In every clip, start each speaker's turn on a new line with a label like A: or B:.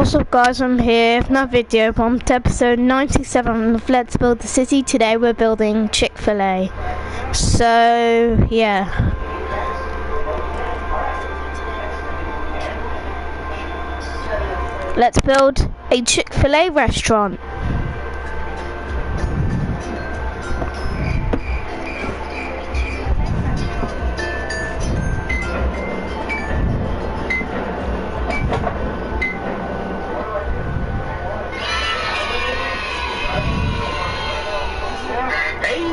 A: What's up guys, I'm here with another video on episode 97 of Let's Build the City. Today we're building Chick-fil-A. So, yeah. Let's build a Chick-fil-A restaurant.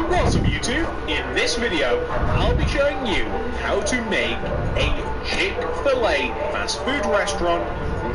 B: What's up YouTube? In this video, I'll be showing you how to make a Chick-fil-A fast food restaurant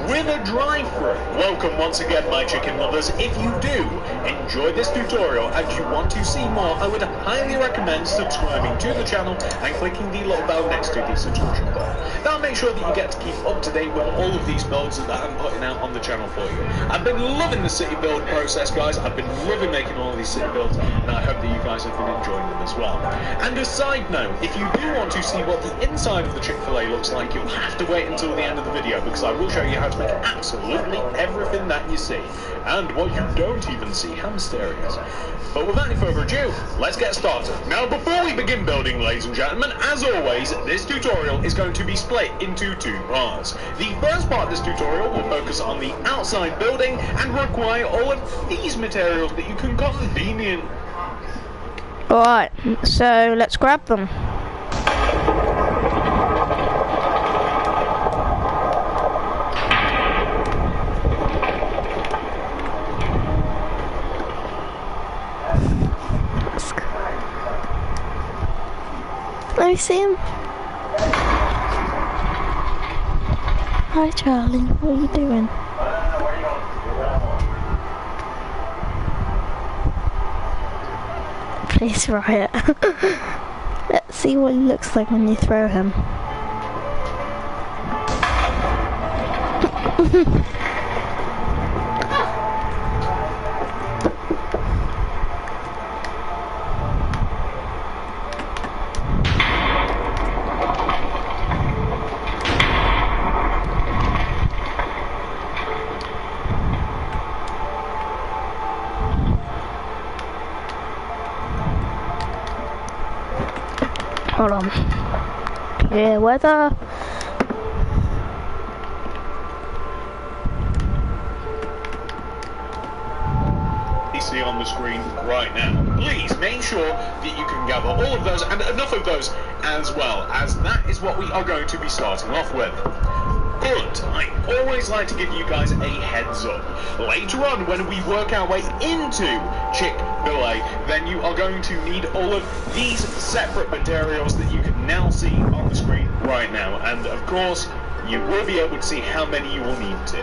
B: with a drive-thru. Welcome once again, my chicken lovers. If you do enjoy this tutorial and you want to see more, I would highly recommend subscribing to the channel and clicking the little bell next to the subscription button. That'll make sure that you get to keep up to date with all of these builds that I'm putting out on the channel for you. I've been loving the city build process, guys. I've been loving making all of these city builds, and I hope that you guys have been enjoying them as well. And a side note, if you do want to see what the inside of the Chick-fil-A looks like, you'll have to wait until the end of the video, because I will show you how to make absolutely everything that you see, and what you don't even see. How mysterious. But without any further ado, let's get started. Now, before we begin building, ladies and gentlemen, as always, this tutorial is going to be split into two parts. The first part of this tutorial will focus on the outside building and require all of these materials that you can conveniently.
A: Alright, so let's grab them. Let me see him. Hi Charlie, what are you doing? Please, Riot. Let's see what he looks like when you throw him. Hold on. Clear weather.
B: You see on the screen right now. Please make sure that you can gather all of those and enough of those as well, as that is what we are going to be starting off with. But I always like to give you guys a heads up. Later on, when we work our way into Chick-fil-A, then you are going to need all of these separate materials that you can now see on the screen right now. And of course, you will be able to see how many you will need to.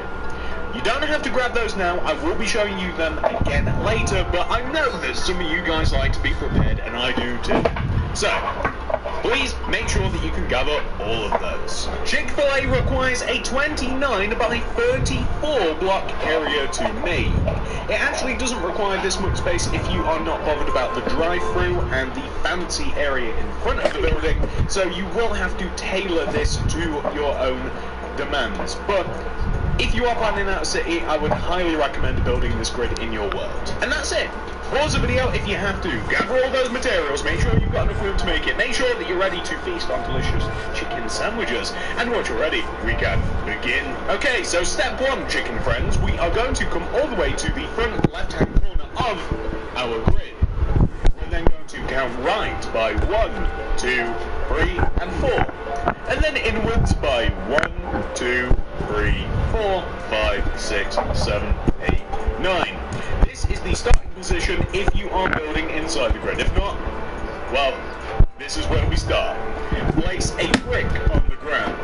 B: You don't have to grab those now, I will be showing you them again later, but I know that some of you guys like to be prepared, and I do too. So, please make sure that you can gather all of those. Chick-fil-A requires a 29 by 34 block area to make. It actually doesn't require this much space if you are not bothered about the drive-thru and the fancy area in front of the building, so you will have to tailor this to your own demands. But if you are planning out a city, I would highly recommend building this grid in your world. And that's it. Pause the video if you have to. Gather all those materials, make sure you've got enough room to make it. Make sure that you're ready to feast on delicious chicken sandwiches. And once you're ready, we can begin. Okay, so step one, chicken friends. We are going to come all the way to the front left-hand corner of our grid. We're then going to count right by 1, 2, 3, and 4. And then inwards by 1, 2, 3, 4, 5, 6, 7, 8, 9. This is the starting position if you are building inside the grid. If not, well, this is where we start. Place a brick on the ground.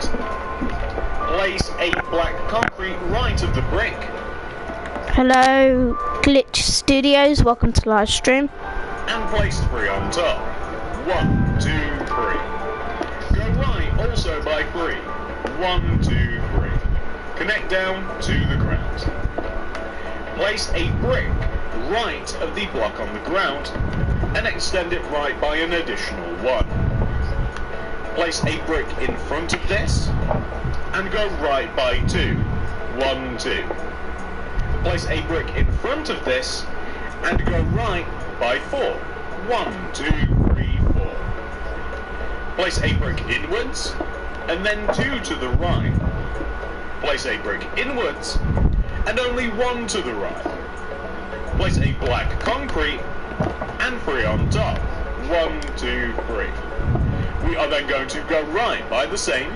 B: Place a black concrete right of the brick.
A: Hello, Glitch Studios. Welcome to live stream.
B: And place 3 on top. 1, 2, 3. Go right also by 3. 1, 2, 3. Connect down to the ground. Place a brick right of the block on the ground and extend it right by an additional 1. Place a brick in front of this and go right by 2. 1, 2. Place a brick in front of this and go right by 4. 1, 2, 3, 4. Place a brick inwards and then 2 to the right. Place a brick inwards and only 1 to the right. Place a black concrete and 3 on top. 1, 2, 3. We are then going to go right by the same.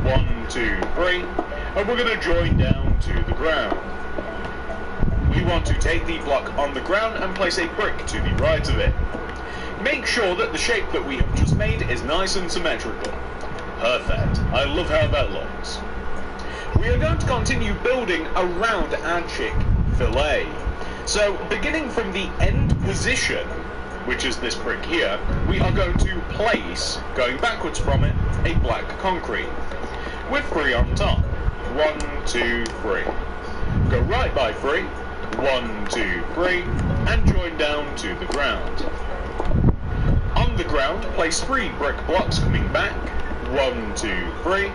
B: 1, 2, 3. And we're going to join down to the ground. We want to take the block on the ground and place a brick to the right of it. Make sure that the shape that we have just made is nice and symmetrical. Perfect. I love how that looks. We are going to continue building around our Chick-fil-A. So, beginning from the end position, which is this brick here, we are going to place, going backwards from it, a black concrete with 3 on top. 1, 2, 3. Go right by 3. 1, 2, 3, and join down to the ground. On the ground, place 3 brick blocks coming back. 1, 2, 3.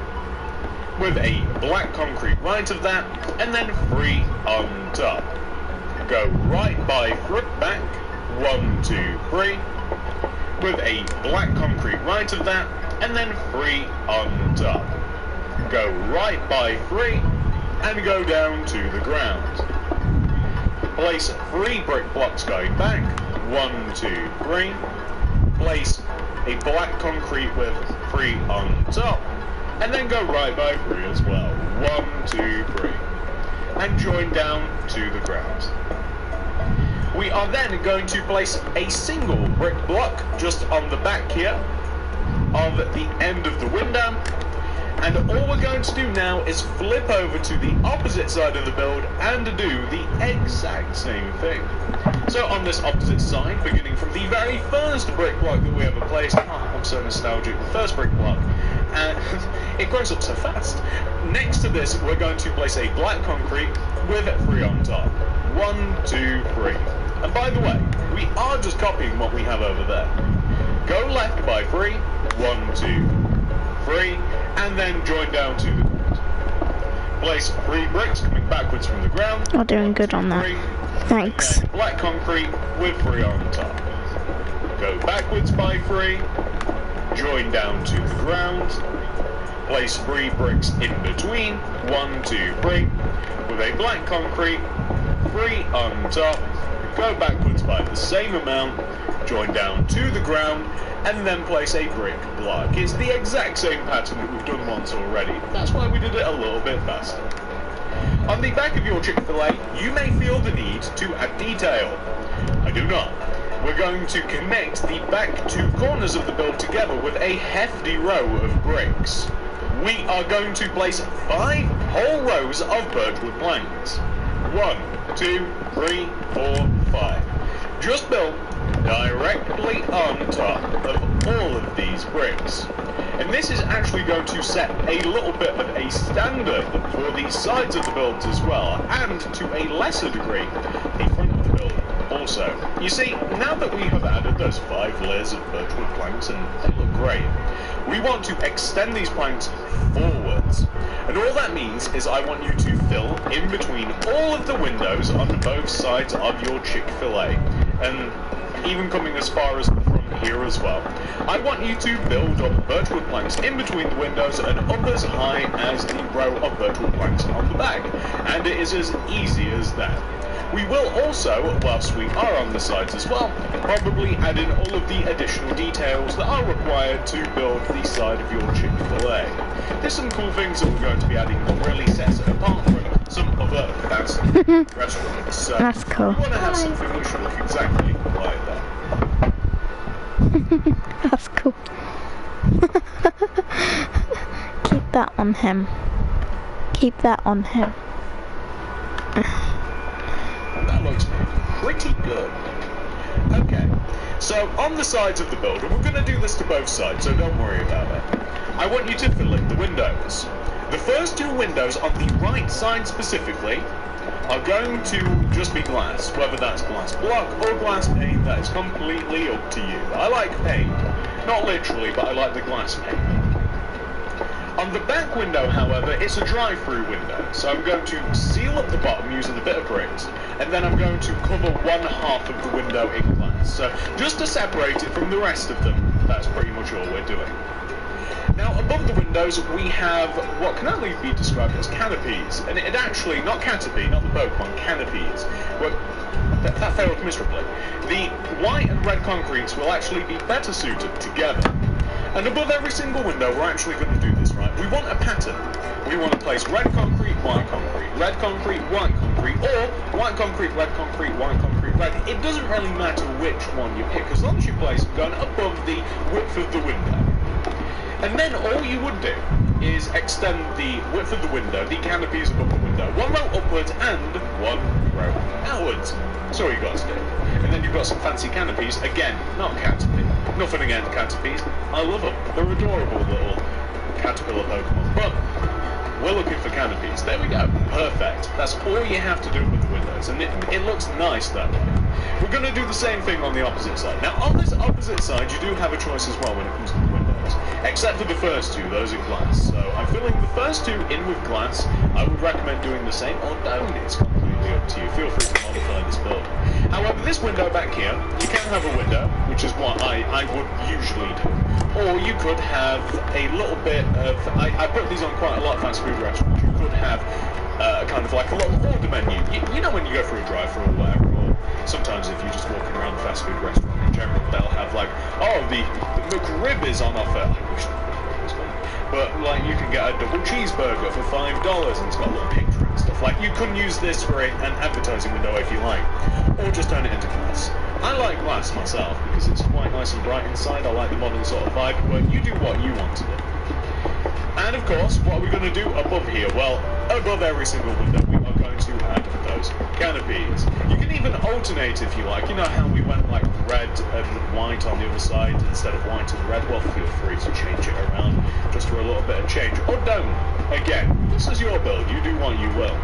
B: With a black concrete right of that, and then 3 on top. Go right by 3 back. 1, 2, 3. With a black concrete right of that, and then 3 on top. Go right by 3, and go down to the ground. Place 3 brick blocks going back. 1, 2, 3. Place a black concrete with 3 on top. And then go right by 3 as well. 1, 2, 3. And join down to the ground. We are then going to place a single brick block just on the back here of the end of the window. And all we're going to do now is flip over to the opposite side of the build and do the exact same thing. So on this opposite side, beginning from the very first brick block that we ever placed, I'm so nostalgic, the first brick block, and it grows up so fast. Next to this, we're going to place a black concrete with 3 on top. 1, 2, 3. And by the way, we are just copying what we have over there. Go left by 3, 1, 2, 3, and then join down to the ground. Place 3 bricks coming backwards from the ground.
A: You're doing good on that. Thanks.
B: Again, black concrete with 3 on top. Go backwards by 3, join down to the ground. Place 3 bricks in between. 1, 2, 3. With a black concrete, 3 on top. Go backwards by the same amount. Join down to the ground. And then place a brick block. It's the exact same pattern that we've done once already. That's why we did it a little bit faster. On the back of your Chick-fil-A, you may feel the need to add detail. I do not. We're going to connect the back 2 corners of the build together with a hefty row of bricks. We are going to place 5 whole rows of birchwood planks. 1, 2, 3, 4, 5. Just built directly on top of all of these bricks. And this is actually going to set a little bit of a standard for the sides of the builds as well, and to a lesser degree, the front of the build also. You see, now that we have added those 5 layers of birchwood planks, and they look great, we want to extend these planks forwards. And all that means is I want you to fill in between all of the windows on both sides of your Chick-fil-A. And even coming as far as the front here as well. I want you to build up birchwood planks in between the windows and up as high as the row of birchwood planks on the back. And it is as easy as that. We will also, whilst we are on the sides as well, probably add in all of the additional details that are required to build the side of your Chick-fil-A. There's some cool things that we're going to be adding that really sets it apart from some other fancy restaurants. So
A: that's cool.
B: We want to have something that should look exactly like that.
A: That's cool. Keep that on him. Keep that on him.
B: That looks pretty good. Okay, so on the sides of the build, and we're going to do this to both sides, so don't worry about it. I want you to fill in the windows. The first 2 windows on the right side specifically are going to just be glass, whether that's glass block or glass pane, that is completely up to you. I like pane, not literally, but I like the glass pane. On the back window, however, it's a drive-through window, so I'm going to seal up the bottom using a bit of bricks, and then I'm going to cover one half of the window in glass. So just to separate it from the rest of them, that's pretty much all we're doing. Now, above the windows, we have what can only be described as canopies, and it actually, not Canopy, not the Pokemon, Canopies. Well, that failed miserably. The white and red concretes will actually be better suited together. And above every single window, we're actually going to do this, right? We want a pattern. We want to place red concrete, white concrete, red concrete, white concrete, or white concrete, red concrete, white concrete, red. It doesn't really matter which one you pick, as long as you place them going above the width of the window. And then all you would do is extend the width of the window, the canopies above the window, one row upwards and one row outwards. That's all you've got to do. And then you've got some fancy canopies. Again, not Canopy. Nothing against canopies. I love them. They're adorable little caterpillar Pokemon. But we're looking for canopies. There we go. Perfect. That's all you have to do with the windows. And it looks nice that way. We're going to do the same thing on the opposite side. Now, on this opposite side, you do have a choice as well when it comes to the windows. Except for the first two, those are glass. So I'm filling the first two in with glass. I would recommend doing the same, or don't. It's completely up to you. Feel free to modify this build. However, this window back here, you can have a window, which is what I would usually do. Or you could have a little bit of... I put these on quite a lot of fast food restaurants. You could have kind of like a little order menu. You know when you go through a drive-thru or whatever, or sometimes if you're just walking around the fast food restaurant in general, they'll have like, oh, the McRib is on offer. I wish that was funny. But like you can get a double cheeseburger for $5 and it's got a little picture and stuff. Like you can use this for an advertising window if you like, or just turn it into glass. I like glass myself because it's quite nice and bright inside. I like the modern sort of vibe, but you do what you want to do. And of course, what are we going to do above here? Well, above every single window, we are going to add those canopies. You can even alternate if you like. You know how we went like red and white on the other side instead of white and red? Well, feel free to change it around just for a little bit of change. Or don't. Again, this is your build. You do what you will.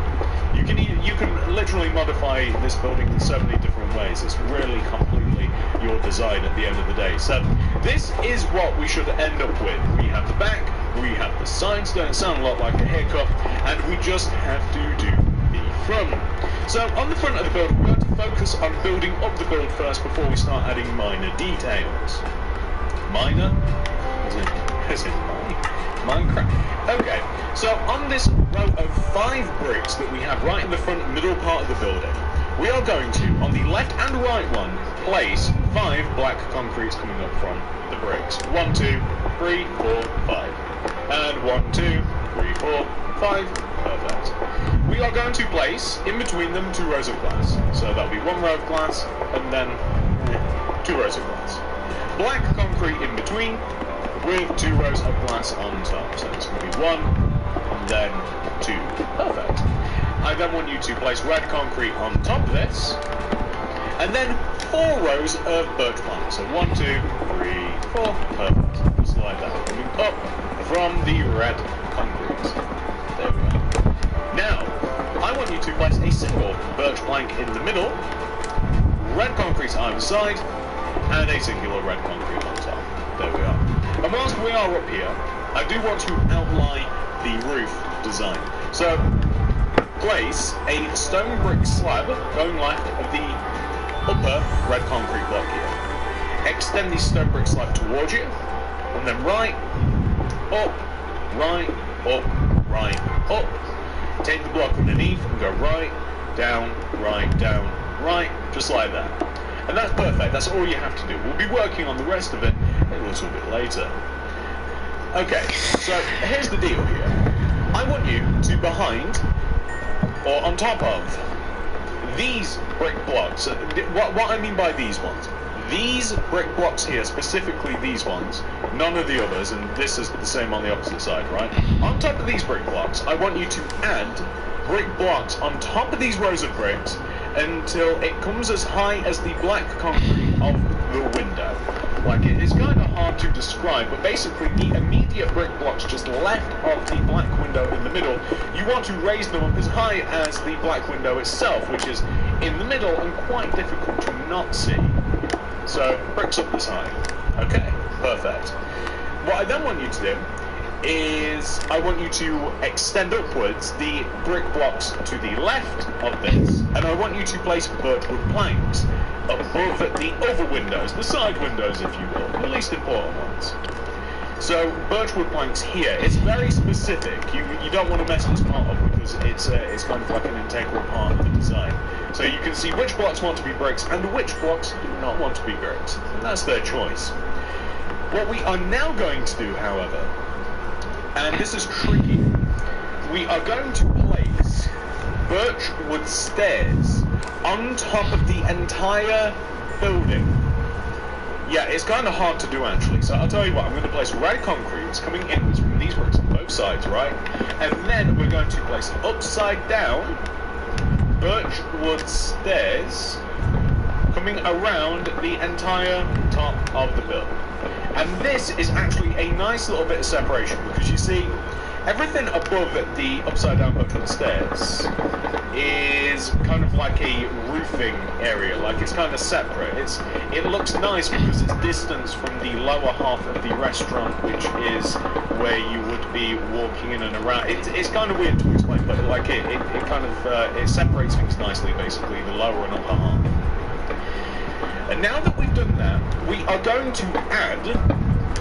B: You can literally modify this building in so many different ways. It's really completely your design at the end of the day. So this is what we should end up with. We have the back, we have the sides, don't sound a lot like a haircut, and we just have to do the front. So on the front of the build, we're going to focus on building up the build first before we start adding minor details. Minor? As in Minecraft. Okay, so on this row of 5 bricks that we have right in the front middle part of the building, we are going to, on the left and right one, place 5 black concretes coming up from the bricks. 1, 2, 3, 4, 5. And 1, 2, 3, 4, 5. Perfect. We are going to place, in between them, 2 rows of glass. So that'll be 1 row of glass, and then 2 rows of glass. Black concrete in between, with 2 rows of glass on top. So it's going to be 1, and then 2. Perfect. I then want you to place red concrete on top of this, and then 4 rows of birch planks. So 1, 2, 3, 4. Perfect. Just like that. Coming up from the red concrete. There we go. Now, I want you to place a single birch plank in the middle, red concrete on either side, and a singular red concrete on top. There we are. And whilst we are up here, I do want to outline the roof design. So, place a stone brick slab going left of the upper red concrete block here. Extend the stone brick slab towards you, and then right, up, right, up, right, up. Take the block underneath and go right, down, right, just like that. And that's perfect, that's all you have to do. We'll be working on the rest of it a little bit later. Okay, so here's the deal here. I want you to behind, or on top of, these brick blocks. What I mean by these ones. These brick blocks here, specifically these ones, none of the others, and this is the same on the opposite side, right? On top of these brick blocks, I want you to add brick blocks on top of these rows of bricks until it comes as high as the black concrete of the window. Like, it is kind of hard to describe, but basically the immediate brick blocks just left of the black window in the middle, you want to raise them up as high as the black window itself, which is in the middle and quite difficult to not see. So, bricks up this high. Okay, perfect. What I then want you to do is I want you to extend upwards the brick blocks to the left of this, and I want you to place birchwood planks above the other windows, the side windows if you will, the least important ones. So birchwood planks here, it's very specific. You don't want to mess this part up because it's kind of like an integral part of the design. So you can see which blocks want to be bricks and which blocks do not want to be bricks, and that's their choice. What we are now going to do, however, and this is tricky, we are going to place birchwood stairs on top of the entire building. Yeah, it's kind of hard to do actually, so I'll tell you what, I'm going to place red concrete coming inwards from these bricks on both sides, right? And then we're going to place upside down birchwood stairs coming around the entire top of the building. And this is actually a nice little bit of separation, because you see, everything above the upside down birchwood stairs is kind of like a roofing area, like it's kind of separate. It looks nice because it's distance from the lower half of the restaurant, which is where you would be walking in and around. It's kind of weird to explain, but like it kind of it separates things nicely, basically, the lower and upper half. And now that we've done that, we are going to add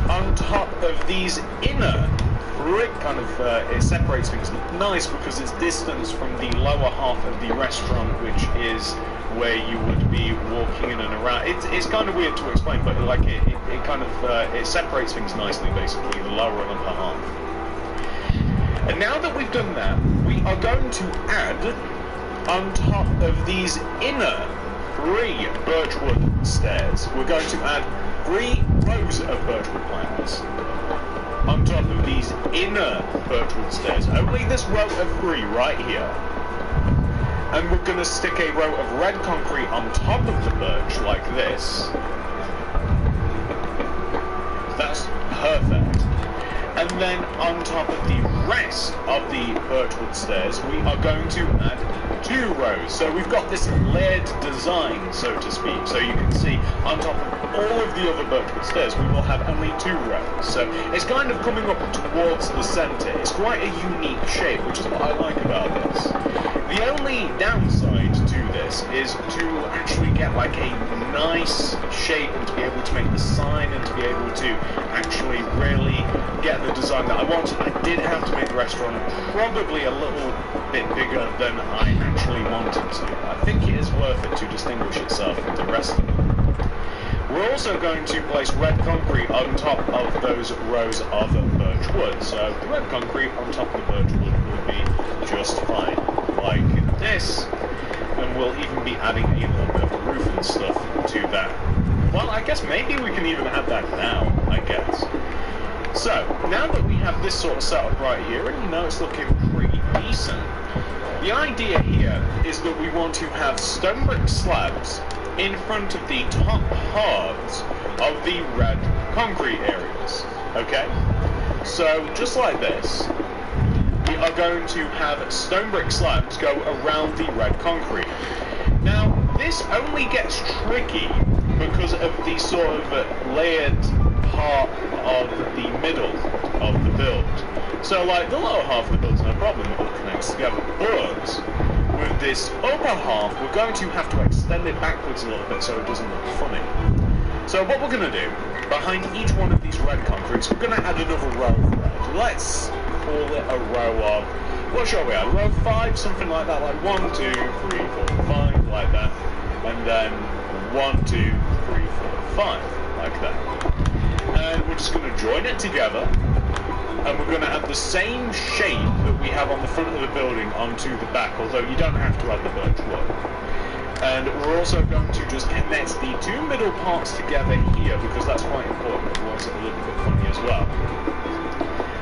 B: on top of these inner brick, kind of it separates things nice because it's distance from the lower half of the restaurant, which is where you would be walking in and around. It's kind of weird to explain, but like it kind of it separates things nicely, basically, the lower and upper half. And now that we've done that, we are going to add on top of these inner 3 birchwood stairs, we're going to add 3 rows of birchwood planks on top of these inner birchwood stairs. Only this row of 3 right here. And we're going to stick a row of red concrete on top of the birch like this. That's perfect. And then on top of the rest of the birchwood stairs, we are going to add 2 rows. So we've got this layered design, so to speak. So you can see on top of all of the other birchwood stairs, we will have only 2 rows. So it's kind of coming up towards the center. It's quite a unique shape, which is what I like about this. The only downside to this is to actually get like a nice shape and to be able to make the sign and to be able to actually really get the design that I wanted. I did have to make the restaurant probably a little bit bigger than I actually wanted to. I think it is worth it to distinguish itself from the rest of them. We're also going to place red concrete on top of those rows of birch wood. So the red concrete on top of the birch wood will be just fine, like this. And we'll even be adding a little bit of roof and stuff to that. Well, I guess maybe we can even add that now, I guess. So, now that we have this sort of setup right here, and you know it's looking pretty decent, the idea here is that we want to have stone brick slabs in front of the top halves of the red concrete areas, okay? So, just like this, we are going to have stone brick slabs go around the red concrete. Now, this only gets tricky because of the sort of layered part of the middle of the build. So, like, the lower half of the build's no problem, it all connects together. But with this upper half, we're going to have to extend it backwards a little bit so it doesn't look funny. So what we're going to do, behind each one of these red concretes, we're going to add another row of red. Let's call it a row of, what shall we add? Row 5, something like that, like 1, 2, 3, 4, 5, like that. And then 1, 2, 3, 4, 5, like that. And we're just going to join it together, and we're going to add the same shape that we have on the front of the building onto the back, although you don't have to add the birch wood. And we're also going to just connect the 2 middle parts together here, because that's quite important, otherwise it'll look a bit funny as well.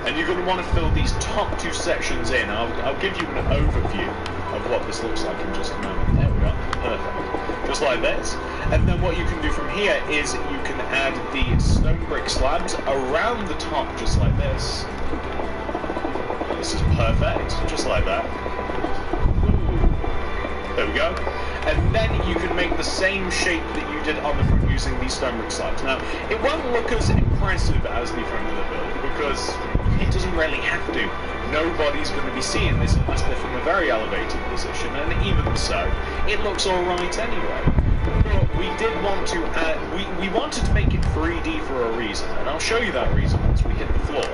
B: And you're going to want to fill these top 2 sections in. I'll give you an overview of what this looks like in just a moment. There we go, perfect. Just like this. And then what you can do from here is you can add the stone brick slabs around the top, just like this. This is perfect, just like that. There we go. And then you can make the same shape that you did on the front using these stone brick slabs. Now, it won't look as impressive as the front of the build, because It doesn't really have to. Nobody's going to be seeing this unless they're from a very elevated position, and even so, it looks alright anyway. But we did want to add, we wanted to make it 3D for a reason, and I'll show you that reason once we hit the floor.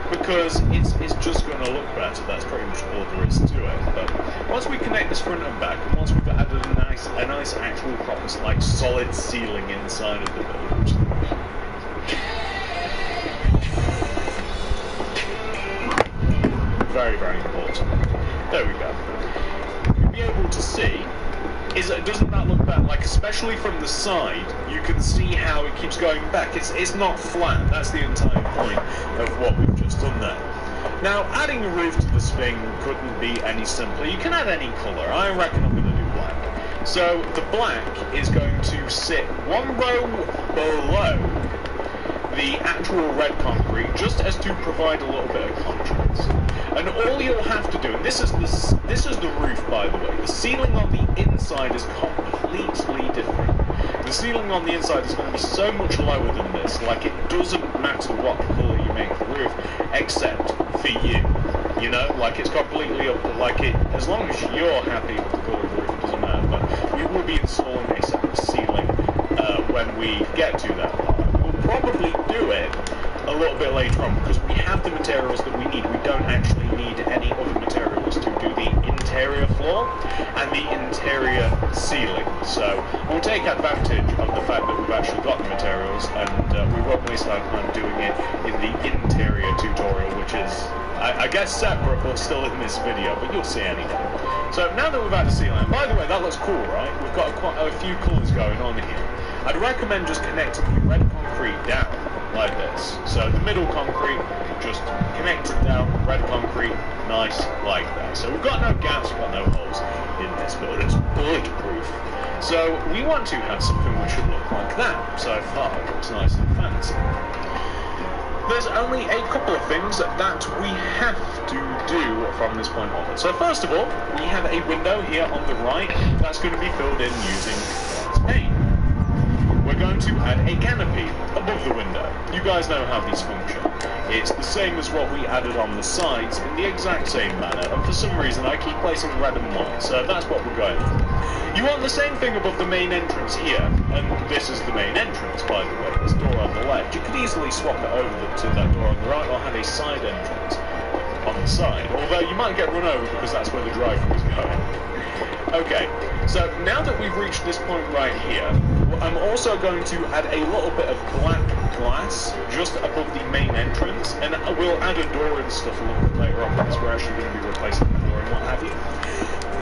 B: Because it's just going to look better, that's pretty much all there is to it. But once we connect this front and back, and once we've added a nice actual proper, like, solid ceiling inside of the building, which is very, very important. There we go. You'll be able to see, doesn't that look better? Like, especially from the side, you can see how it keeps going back. It's not flat. That's the entire point of what we've just done there. Now, adding a roof to this thing couldn't be any simpler. You can add any colour. I reckon I'm going to do black. So the black is going to sit one row below the actual red concrete, just as to provide a little bit of contrast. And all you'll have to do, and this is the roof, by the way. The ceiling on the inside is completely different. The ceiling on the inside is going to be so much lower than this. Like, it doesn't matter what colour you make the roof, except for you. You know, like, it's completely up. Like, as long as you're happy with the colour of the roof, it doesn't matter. But we will be installing a separate ceiling when we get to that part. We'll probably do it a little bit later on because we have the materials that we need. We don't actually need any other materials to do the interior floor and the interior ceiling. So we'll take advantage of the fact that we've actually got the materials, and we won't waste our time doing it in the interior tutorial, which is, I guess, separate but still in this video, but you'll see anyway. So now that we've had the ceiling, by the way, that looks cool, right? We've got quite a few colours going on here. I'd recommend just connecting the red concrete down like this. So the middle concrete, just connect it down, red concrete, nice like that. So we've got no gaps, we've got no holes in this build. It's bulletproof. So we want to have something which should look like that. So far, it looks nice and fancy. There's only a couple of things that we have to do from this point onward. So first of all, we have a window here on the right that's going to be filled in using paint. We're going to add a canopy above the window. You guys know how these function. It's the same as what we added on the sides in the exact same manner, and for some reason I keep placing red and white, so that's what we're going for. You want the same thing above the main entrance here, and this is the main entrance, by the way, this door on the left. You could easily swap it over to that door on the right, or have a side entrance on the side, although you might get run over because that's where the drive-thru is going. Okay, so now that we've reached this point right here, I'm also going to add a little bit of black glass just above the main entrance, and we'll add a door and stuff a little bit later on because we're actually going to be replacing the door and what have you.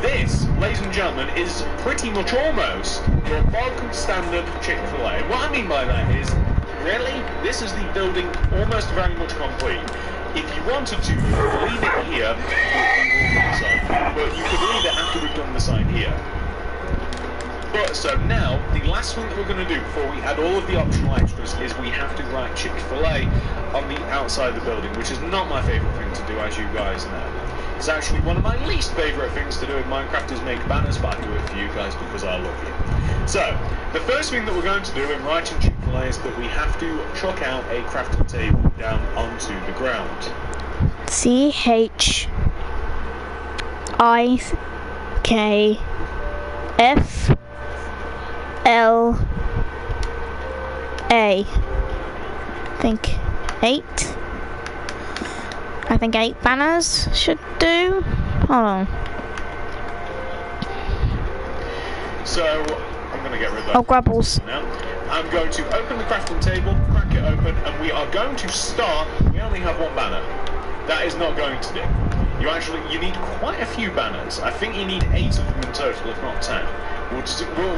B: This, ladies and gentlemen, is pretty much almost your bog standard Chick-fil-A. And what I mean by that is, really, this is the building almost very much complete. If you wanted to, you could leave it here, but you could leave it after we've done the sign here. But so now, the last thing that we're going to do before we add all of the optional extras is we have to write Chick-fil-A on the outside of the building, which is not my favourite thing to do, as you guys know. It's actually one of my least favourite things to do in Minecraft is make banners, but I do it for you guys because I love you. So, the first thing that we're going to do in writing Chick-fil-A is that we have to chuck out a crafting table down onto the ground.
A: CHIKFLA. I think 8 banners should do. Hold on.
B: So, I'm going to get rid of that.
A: Oh, Grubbles.
B: Now, I'm going to open the crafting table, crack it open, and we are going to start. We only have 1 banner. That is not going to do. You need quite a few banners. I think you need 8 of them in total, if not 10.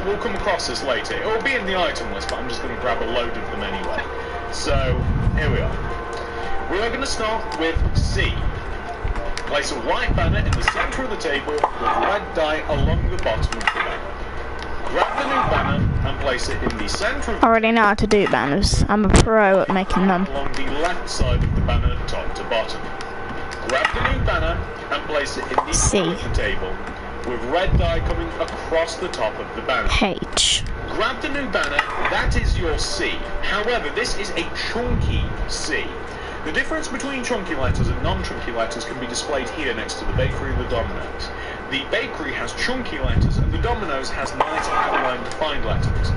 B: We'll come across this later. It will be in the item list, but I'm just going to grab a load of them anyway. So, here we are. We are going to start with C. Place a white banner in the centre of the table with red dye along the bottom of the banner. Grab the new banner and place it in the centre of the
A: I already know how to do banners. I'm a pro at making them.
B: along the left side of the banner, top to bottom. Grab the new banner and place it in the middle of the table with red dye coming across the top of the banner.
A: H.
B: Grab the new banner, that is your C. However, this is a chunky C. The difference between chunky letters and non-chunky letters can be displayed here next to the bakery and the Domino's. The bakery has chunky letters and the Domino's has nice outline defined letters.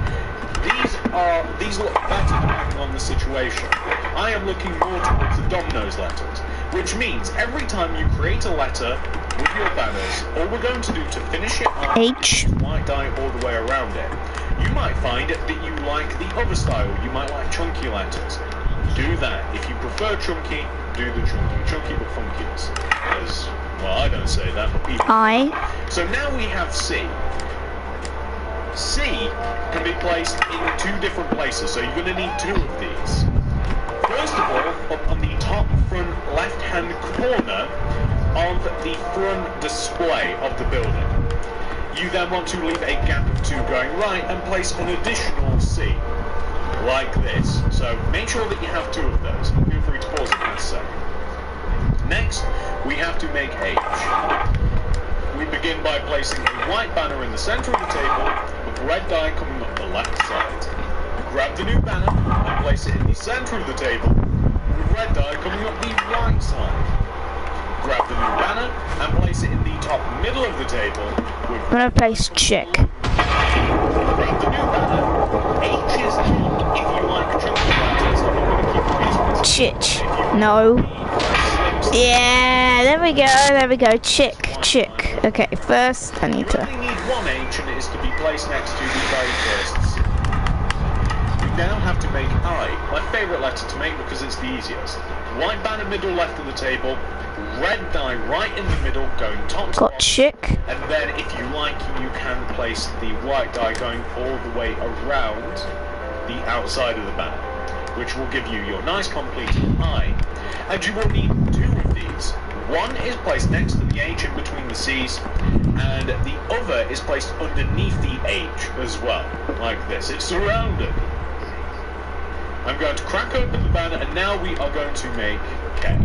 B: These look better depending on the situation. I am looking more towards the Domino's letters, which means every time you create a letter with your banners, all we're going to do to finish it off
A: H.
B: is white dye all the way around it. You might find that you like the other style. You might like chunky letters. Do that. If you prefer chunky, do the chunky. Chunky but funkies. Well, I don't say that, but people.
A: I.
B: So now we have C. C can be placed in two different places, so you're going to need two of these. First of all, up on the top front left-hand corner of the front display of the building. You then want to leave a gap of 2 going right and place an additional C, like this. So make sure that you have 2 of those. Feel free to pause it in a second. Next, we have to make H. We begin by placing a white banner in the center of the table with red dye coming up the left side. Grab the new banner and place it in the center of the table with red dye coming up the right side. Grab the new banner and place it in the top middle of the table with
A: I'm gonna place Chick.
B: Grab the new banner. H is if you like chunky letters. I'm not going to keep these ones.
A: Chich. No. Yeah, there we go, there we go. Chick. Okay, first I need
B: You
A: to.
B: only need one H and it is to be placed next to the very first C. You now have to make I, my favourite letter to make because it's the easiest. White banner middle left of the table, red dye right in the middle going top to
A: Got
B: bottom.
A: Chick.
B: And then if you like, you can place the white dye going all the way around the outside of the banner, which will give you your nice completed I. And you will need 2 of these. One is placed next to the H in between the C's, and the other is placed underneath the H as well, like this. It's surrounded. I'm going to crack open the banner, and now we are going to make K.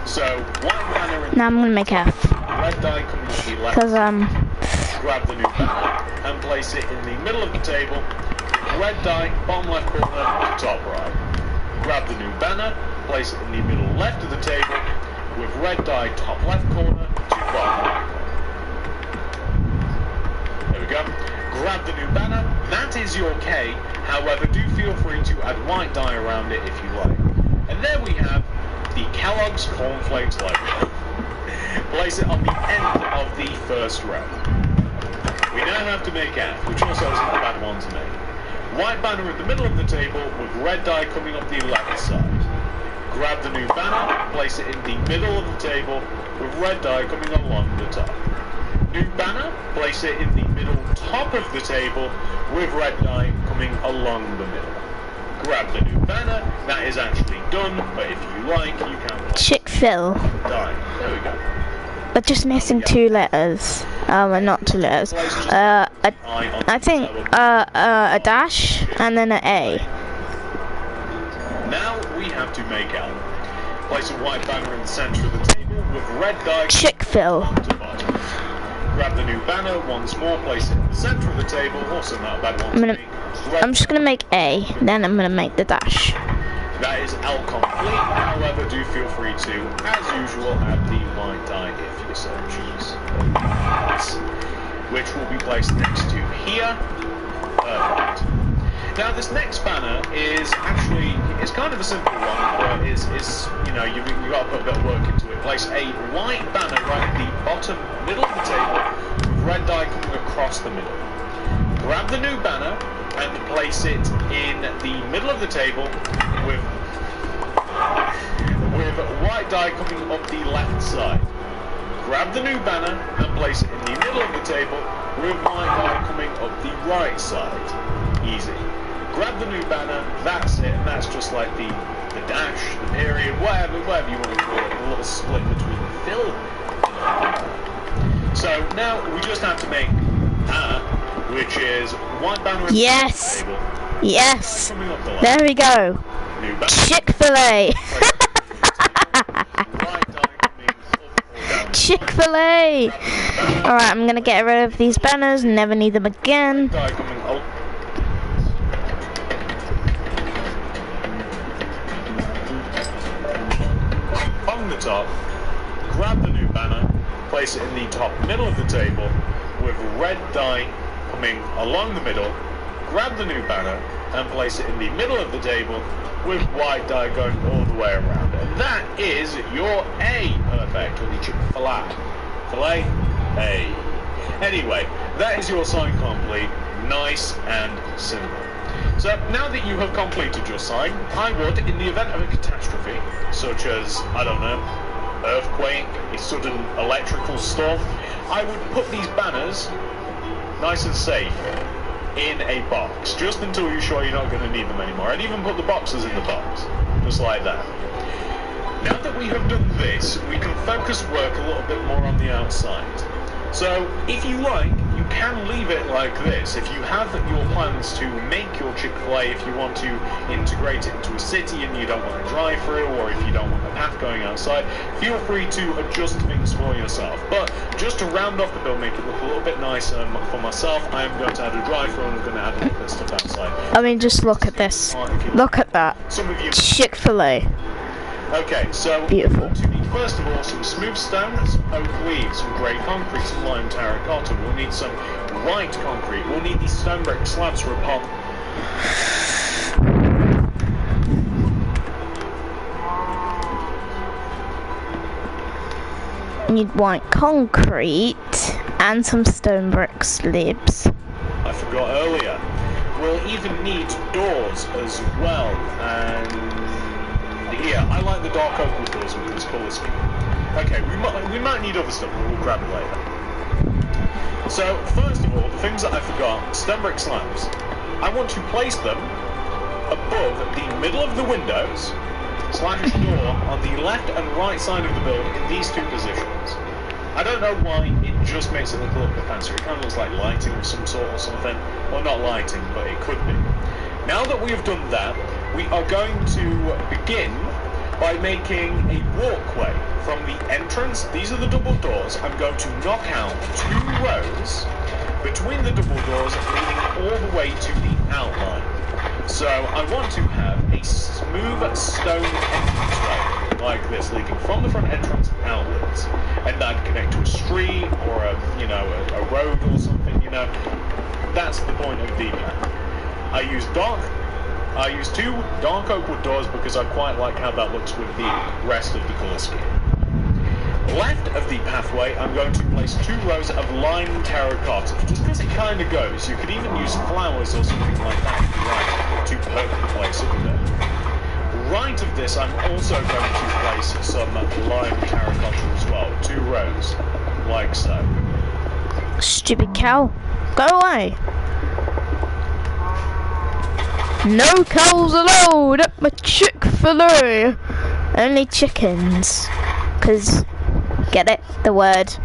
B: So, white banner in
A: Now I'm gonna make F.
B: red dye coming to the left.
A: Cause
B: Grab the new banner and place it in the middle of the table. Red dye, bottom left corner to top right. Grab the new banner, place it in the middle left of the table, with red dye top left corner to bottom right corner. There we go. Grab the new banner. That is your K. However, do feel free to add white dye around it if you like. And there we have the Kellogg's Cornflakes logo. Place it on the end of the first row. We now have to make F, which also isn't a bad one to make. White banner in the middle of the table with red dye coming up the left side. Grab the new banner, place it in the middle of the table with red dye coming along the top. New banner, place it in the middle top of the table with red dye coming along the middle. Grab the new banner, that is actually done, but if you like, you can
A: Chick-fil.
B: dye. There we go.
A: We're just missing 2 letters. Well, not 2 letters. I think a dash and then an A.
B: Now we have to make L. Place a white banner in the centre of the table with red dye
A: Chick-fil.
B: to bottom. Grab the new banner once more, place it in the centre of the table, also not a bad one to make.
A: I'm just gonna make A, then I'm gonna make the dash.
B: That is L complete, however do feel free to, as usual, add the white dye if you so choose. Which will be placed next to here. Perfect. Now this next banner is actually, it's kind of a simple one, but it's you know, you've got to put a bit of work into it. Place a white banner right at the bottom middle of the table with red dye coming across the middle. Grab the new banner and place it in the middle of the table with white dye coming up the left side. Grab the new banner and place it in the middle of the table with white dye coming up the right side. Easy. Grab the new banner, that's it, and that's just like the dash, the period, whatever you want to call it, a little split between the fill. So now we just have to make A, which is white banner in
A: Yes.
B: the table.
A: Yes.
B: Coming up the left.
A: There we go.
B: New banner.
A: Chick-fil-A.
B: White dye coming up or down.
A: Chick-fil-A. Alright, I'm gonna get rid of these banners, never need them again.
B: Dye coming up. the top, grab the new banner, place it in the top middle of the table, with red dye coming along the middle, grab the new banner, and place it in the middle of the table, with white dye going all the way around. And that is your A perfect, or the Chick-fil-A. Filet A. Anyway, that is your sign complete. Nice and simple. So now that you have completed your sign, I would, in the event of a catastrophe, such as, I don't know, earthquake, a sudden electrical storm, I would put these banners, nice and safe, in a box, just until you're sure you're not going to need them anymore. I'd even put the boxes in the box, just like that. Now that we have done this, we can focus work a little bit more on the outside. So, if you like, you can leave it like this. If you have your plans to make your Chick-fil-A, if you want to integrate it into a city and you don't want a drive-through, or if you don't want a path going outside, feel free to adjust things for yourself. But just to round off the build, make it look a little bit nicer for myself, I am going to add a drive-through and I'm going to add a little bit of stuff outside.
A: I mean, just look at this. Look at that.
B: Some of you...
A: Chick-fil-A.
B: Okay, so
A: beautiful.
B: To need, first of all, some smooth stone, some oak leaves, some grey concrete, some lime terracotta. We'll need some white concrete. We'll need these stone brick slabs for a pop.
A: Need white concrete and some stone brick slabs.
B: I forgot earlier. We'll even need doors as well, and yeah, I like the dark oak wood doors with this colour scheme. Okay, we might need other stuff, but we'll grab it later. So, first of all, the things that I forgot, stone brick slabs. I want to place them above the middle of the windows, / door on the left and right side of the building in these two positions. I don't know why, it just makes it look a little bit fancier. It kind of looks like lighting of some sort or something. Well, not lighting, but it could be. Now that we have done that, we are going to begin by making a walkway from the entrance. These are the double doors. I'm going to knock out 2 rows between the double doors, leading all the way to the outline. So I want to have a smooth stone entranceway like this, leading from the front entrance outwards, and that connect to a street or a road or something. That's the point of the plan. I use 2 dark oak wood doors because I quite like how that looks with the rest of the colour scheme. Left of the pathway, I'm going to place 2 rows of lime terracotta, just because it kind of goes. You could even use flowers or something like that if you like, to perk the place up a bit. Right of this, I'm also going to place some lime terracotta as well, 2 rows, like so.
A: Stupid cow, go away. No cows allowed at my Chick-fil-A. Only chickens. Cause, get it? The word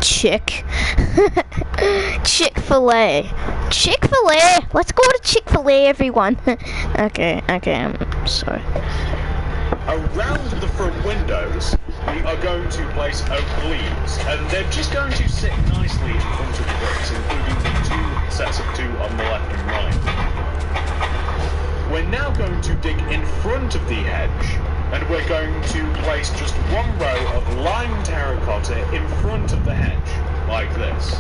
A: chick. Chick-fil-A. Chick-fil-A. Let's go to Chick-fil-A, everyone. Okay, I'm sorry.
B: Around the front windows, we are going to place oak leaves, and they're just going to sit nicely in front of the bricks, including the 2 sets of 2 on the left and right. We're now going to dig in front of the hedge, and we're going to place just 1 row of lime terracotta in front of the hedge, like this.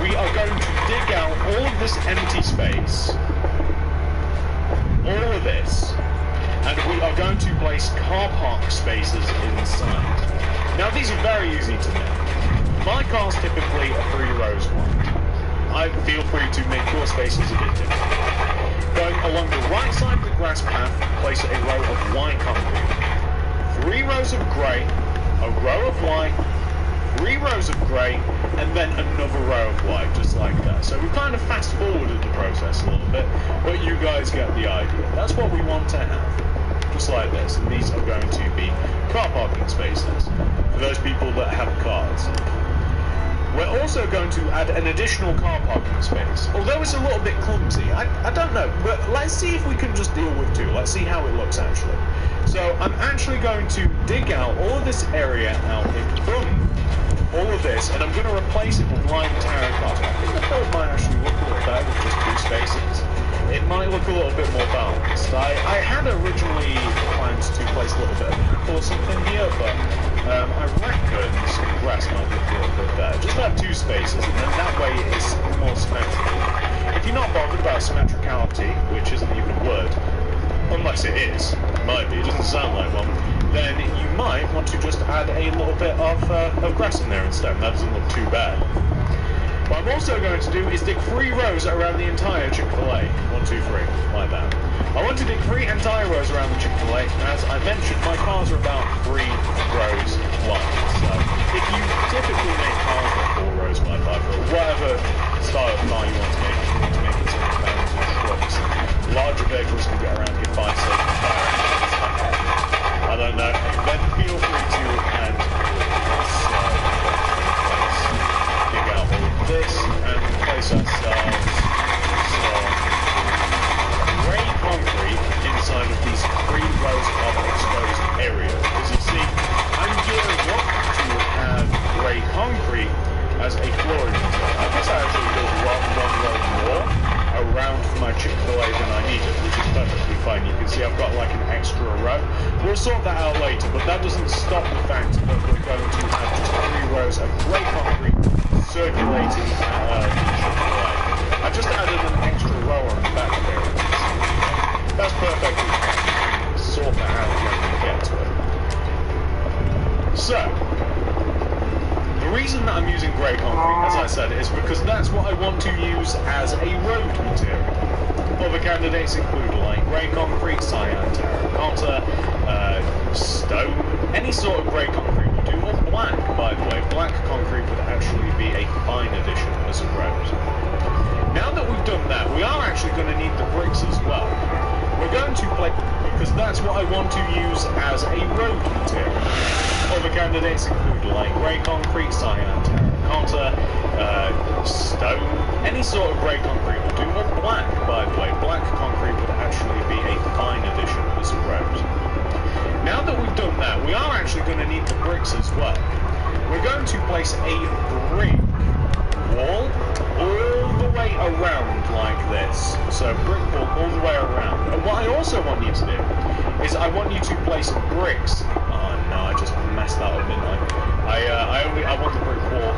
B: We are going to dig out all of this empty space, all of this, and we are going to place car park spaces inside. Now these are very easy to make. My cars typically are 3 rows wide. I feel free to make your spaces a bit different. Going along the right side of the grass path, place a row of white concrete. 3 rows of grey, a row of white, 3 rows of grey, and then another row of white, just like that. So we kind of fast forwarded the process a little bit, but you guys get the idea. That's what we want to have, just like this. And these are going to be car parking spaces for those people that have cars. We're also going to add an additional car parking space. Although it's a little bit clumsy, I don't know, but let's see if we can just deal with 2. Let's see how it looks actually. So I'm actually going to dig out all of this area out in front, all of this, and I'm going to replace it with lime terracotta. I think the build might actually look a little better with just 2 spaces. it might look a little bit more balanced. I had originally planned to place a little bit of map or something here, but I reckon some grass might look a little bit better. Just have 2 spaces, and then that way it's more symmetrical. If you're not bothered about symmetricality, which isn't even a word, unless it is, it might be, it doesn't sound like one, then you might want to just add a little bit of grass in there instead, and that doesn't look too bad. What I'm also going to do is dig 3 rows around the entire Chick-fil-A. 1, 2, 3, my bad. I want to dig 3 entire rows around the Chick-fil-A. As I mentioned, my cars are about 3 rows wide. So if you typically make cars that 4 rows wide, 5 rows, whatever style of car you want to make, if you want to make it something vans or trucks, larger vehicles can get around your 5, 6, 5. I don't know. Then feel free to add dig out all of this and place ourselves some grey concrete inside of these 3 rows of exposed areas. As you see, I'm gearing up to have grey concrete as a flooring material. I guess I actually built 1 row more around for my Chick-fil-A than I needed, which is perfectly fine. You can see I've got like an extra row. We'll sort that out later, but that doesn't stop the fact that we're going to have just 3 rows of grey concrete circulating the Chick-fil-A. I just added an extra row on the back there. That's perfectly fine. Sort that out when we get to it. So, the reason that I'm using grey concrete, as I said, is because that's what I want to use as a road material. Other candidates include like grey concrete, cyan, terracotta, stone, any sort of grey concrete will do, or black, by the way. Black concrete would actually be a fine addition as a road. Now that we've done that, we are actually going to need the bricks as well. We're going to play, because that's what I want to use as a road material. Other candidates include like grey concrete, cyan, terracotta, stone, any sort of grey concrete will do, or black, by the way. Black concrete would actually be a fine addition as a road. Now that we've done that, we are actually going to need the bricks as well. We're going to place a brick wall all the way around like this. So brick wall all the way around. And what I also want you to do is I want you to place bricks. Oh no, I just messed that up, didn't I? I want the brick wall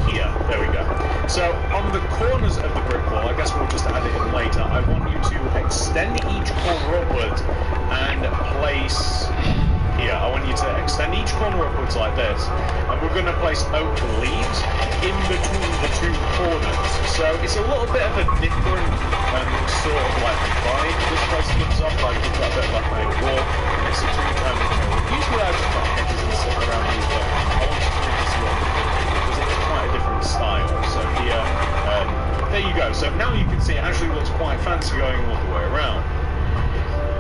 B: here. There we go. So on the corners of the brick wall, I guess we'll just add it in later. I want you to extend each corner upwards and place here. I want you to extend each corner upwards like this, and we're going to place oak leaves in between the 2 corners. So it's a little bit of a different sort of like vibe this place gives off. Like you've got a bit of like a wall, and it's a 2-tone material. Usually I just got hedges and stuff around these, but I want to make this a little bit different because it's quite a different style. So here, there you go. So now you can see it actually looks quite fancy going all the way around.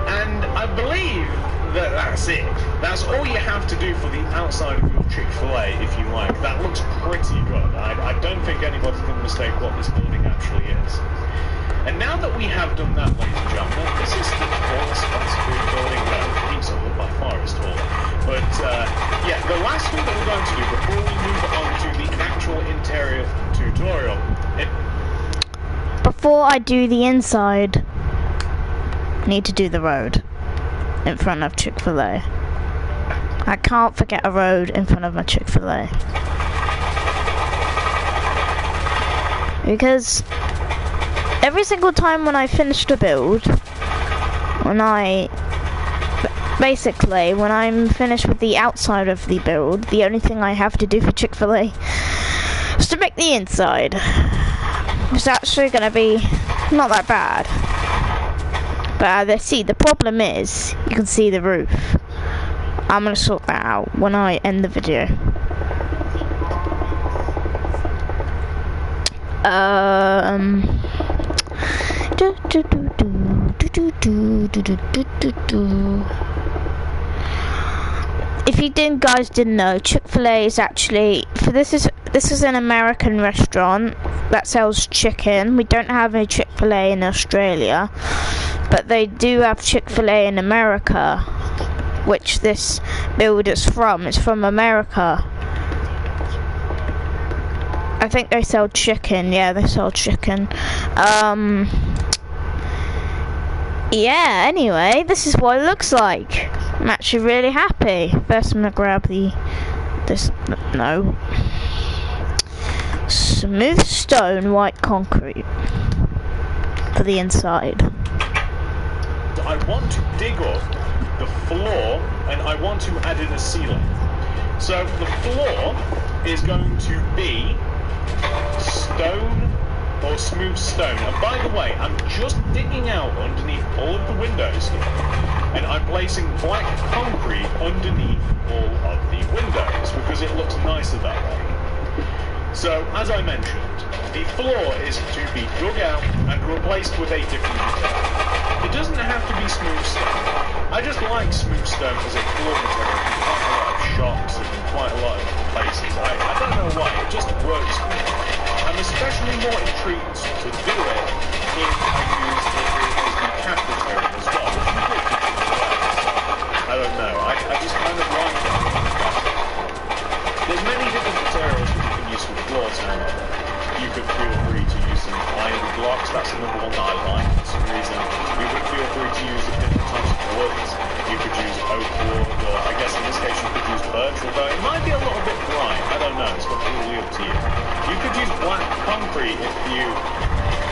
B: And I believe that that's it. That's all you have to do for the outside of your Chick-fil-A, if you like. That looks pretty good. I don't think anybody can mistake what this building actually is. And now that we have done that, ladies and gentlemen, this is the tallest fast food building. No, Pizza Hut by far is taller. But yeah, the last thing that we're going to do before we move on to the actual interior tutorial.
A: Before I do the inside, I need to do the road in front of Chick-fil-A. I can't forget a road in front of my Chick-fil-A. Because every single time when I finish the build, when I'm finished with the outside of the build, the only thing I have to do for Chick-fil-A is to make the inside. It's actually going to be not that bad. But let's see, the problem is, you can see the roof. I'm going to sort that out when I end the video. If you guys didn't know, Chick-fil-A is actually, this is an American restaurant that sells chicken. We don't have a Chick-fil-A in Australia, but they do have Chick-fil-A in America, which this build is from. It's from America. I think they sell chicken. Yeah, they sell chicken. Yeah, anyway, this is what it looks like. I'm actually really happy. First I'm gonna grab no. Smooth stone, white concrete for the inside.
B: I want to dig up the floor and I want to add in a ceiling. So the floor is going to be stone or smooth stone. And by the way, I'm just digging out underneath all of the windows here. And I'm placing black concrete underneath all of the windows because it looks nicer that way. So, as I mentioned, the floor is to be dug out and replaced with a different material. It doesn't have to be smooth stone. I just like smooth stone as a floor material in quite a lot of shops and in quite a lot of places. I don't know why, it just works for me. I'm especially more intrigued to do it if I use it as the cap material as well, which you could do as well. So, I don't know, I just kind of like it. There's many different materials that you can use for floors, however. You could feel free to use some iron blocks, that's another one that I like for some reason. You could feel free to use different types of woods. You could use oak wood, or I guess in this case you could use birch, although it might be a little bit dry, I don't know, it's completely up to you. You could use black concrete if you...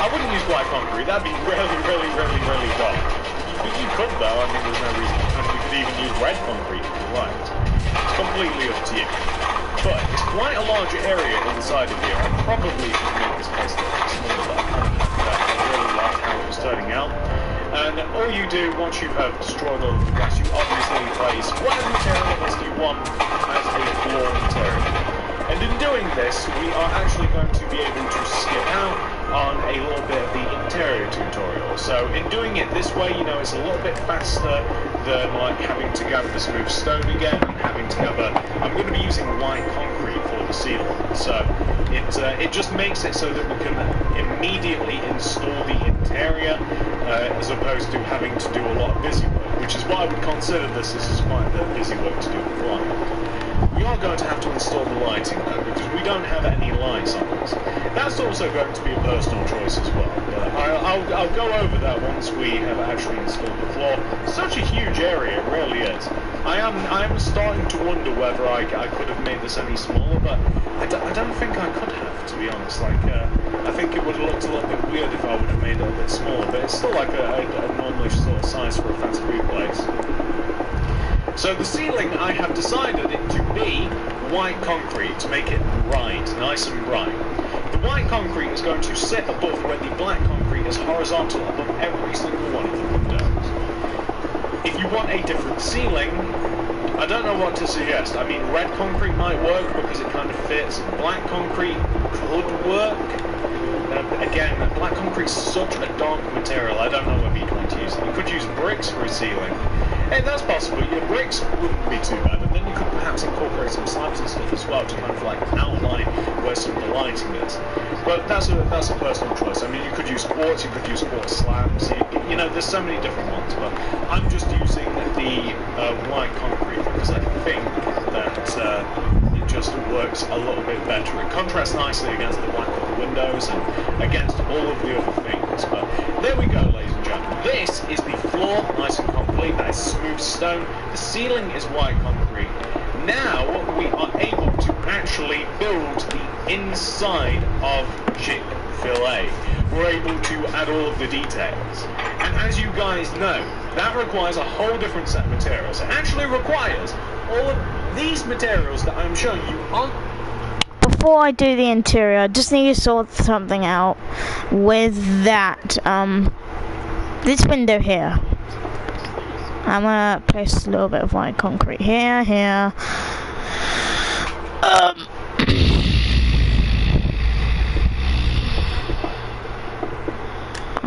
B: I wouldn't use black concrete, that'd be really dark. You could though, I mean there's no reason you couldn't. You could even use red concrete if you liked. It's completely up to you. But it's quite a large area inside of here. I probably should make this place a little bit smaller, but I really like how it was turning out. And all you do, once you have destroyed all of the grass, you obviously place whatever material it is you want as a floor material. And in doing this, we are actually going to be able to skip out on a little bit of the interior tutorial. So in doing it this way, you know, it's a little bit faster than like having to gather the smooth stone again and having to gather... I'm going to be using white concrete for the ceiling, so it just makes it so that we can immediately install the interior as opposed to having to do a lot of busy work, which is why I would consider this as quite the busy work to do beforehand. We are going to have to install the lighting though, because we don't have any lights on us. That's also going to be a personal choice as well, but I'll go over that once we have actually installed the floor. Such a huge area, it really is. I am starting to wonder whether I could have made this any smaller, but I don't think I could have, to be honest. Like, I think it would have looked a little bit weird if I would have made it a bit smaller, but it's still like a normal sort of size for a fast food place. So the ceiling, I have decided it to be white concrete to make it bright, nice and bright. The white concrete is going to sit above where the black concrete is horizontal above every single one of the windows. If you want a different ceiling, I don't know what to suggest. I mean, red concrete might work because it kind of fits. Black concrete could work. Again, black concrete is such a dark material, I don't know whether you'd want to use it. You could use bricks for a ceiling. Hey, that's possible. Yeah, bricks wouldn't be too bad. And then you could perhaps incorporate some slabs and stuff as well to kind of like outline where some of the lighting is. But that's a personal choice. I mean, you could use quartz, you could use quartz slabs. You know, there's so many different ones. But I'm just using the white concrete because I think that it just works a little bit better. It contrasts nicely against the black of the windows and against all of the other things. But there we go, ladies and gentlemen. This is the floor, nice and complete. That is smooth stone. The ceiling is white concrete. Now we are able to actually build the inside of Chick-fil-A. We're able to add all of the details. And as you guys know, that requires a whole different set of materials. It actually requires all of these materials that I'm showing you on.
A: Before I do the interior, I just need to sort something out with that, this window here. I'm gonna place a little bit of white concrete here.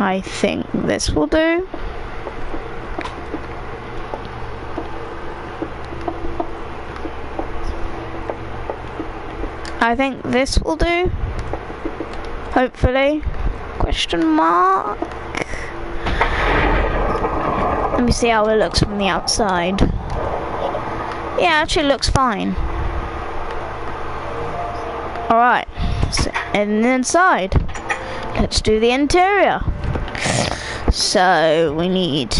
A: I think this will do. I think this will do. Hopefully. Question mark. Let me see how it looks from the outside. Yeah, actually looks fine. Alright, so, and inside. Let's do the interior. So we need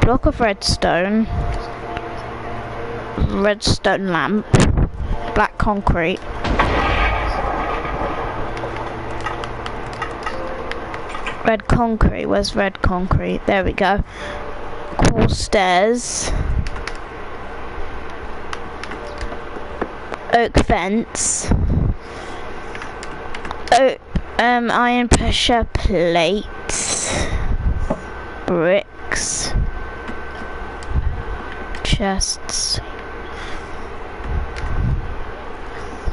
A: block of redstone lamp, black concrete, red concrete. Where's red concrete? There we go. Quartz stairs, oak fence, iron pressure plates, bricks, chests,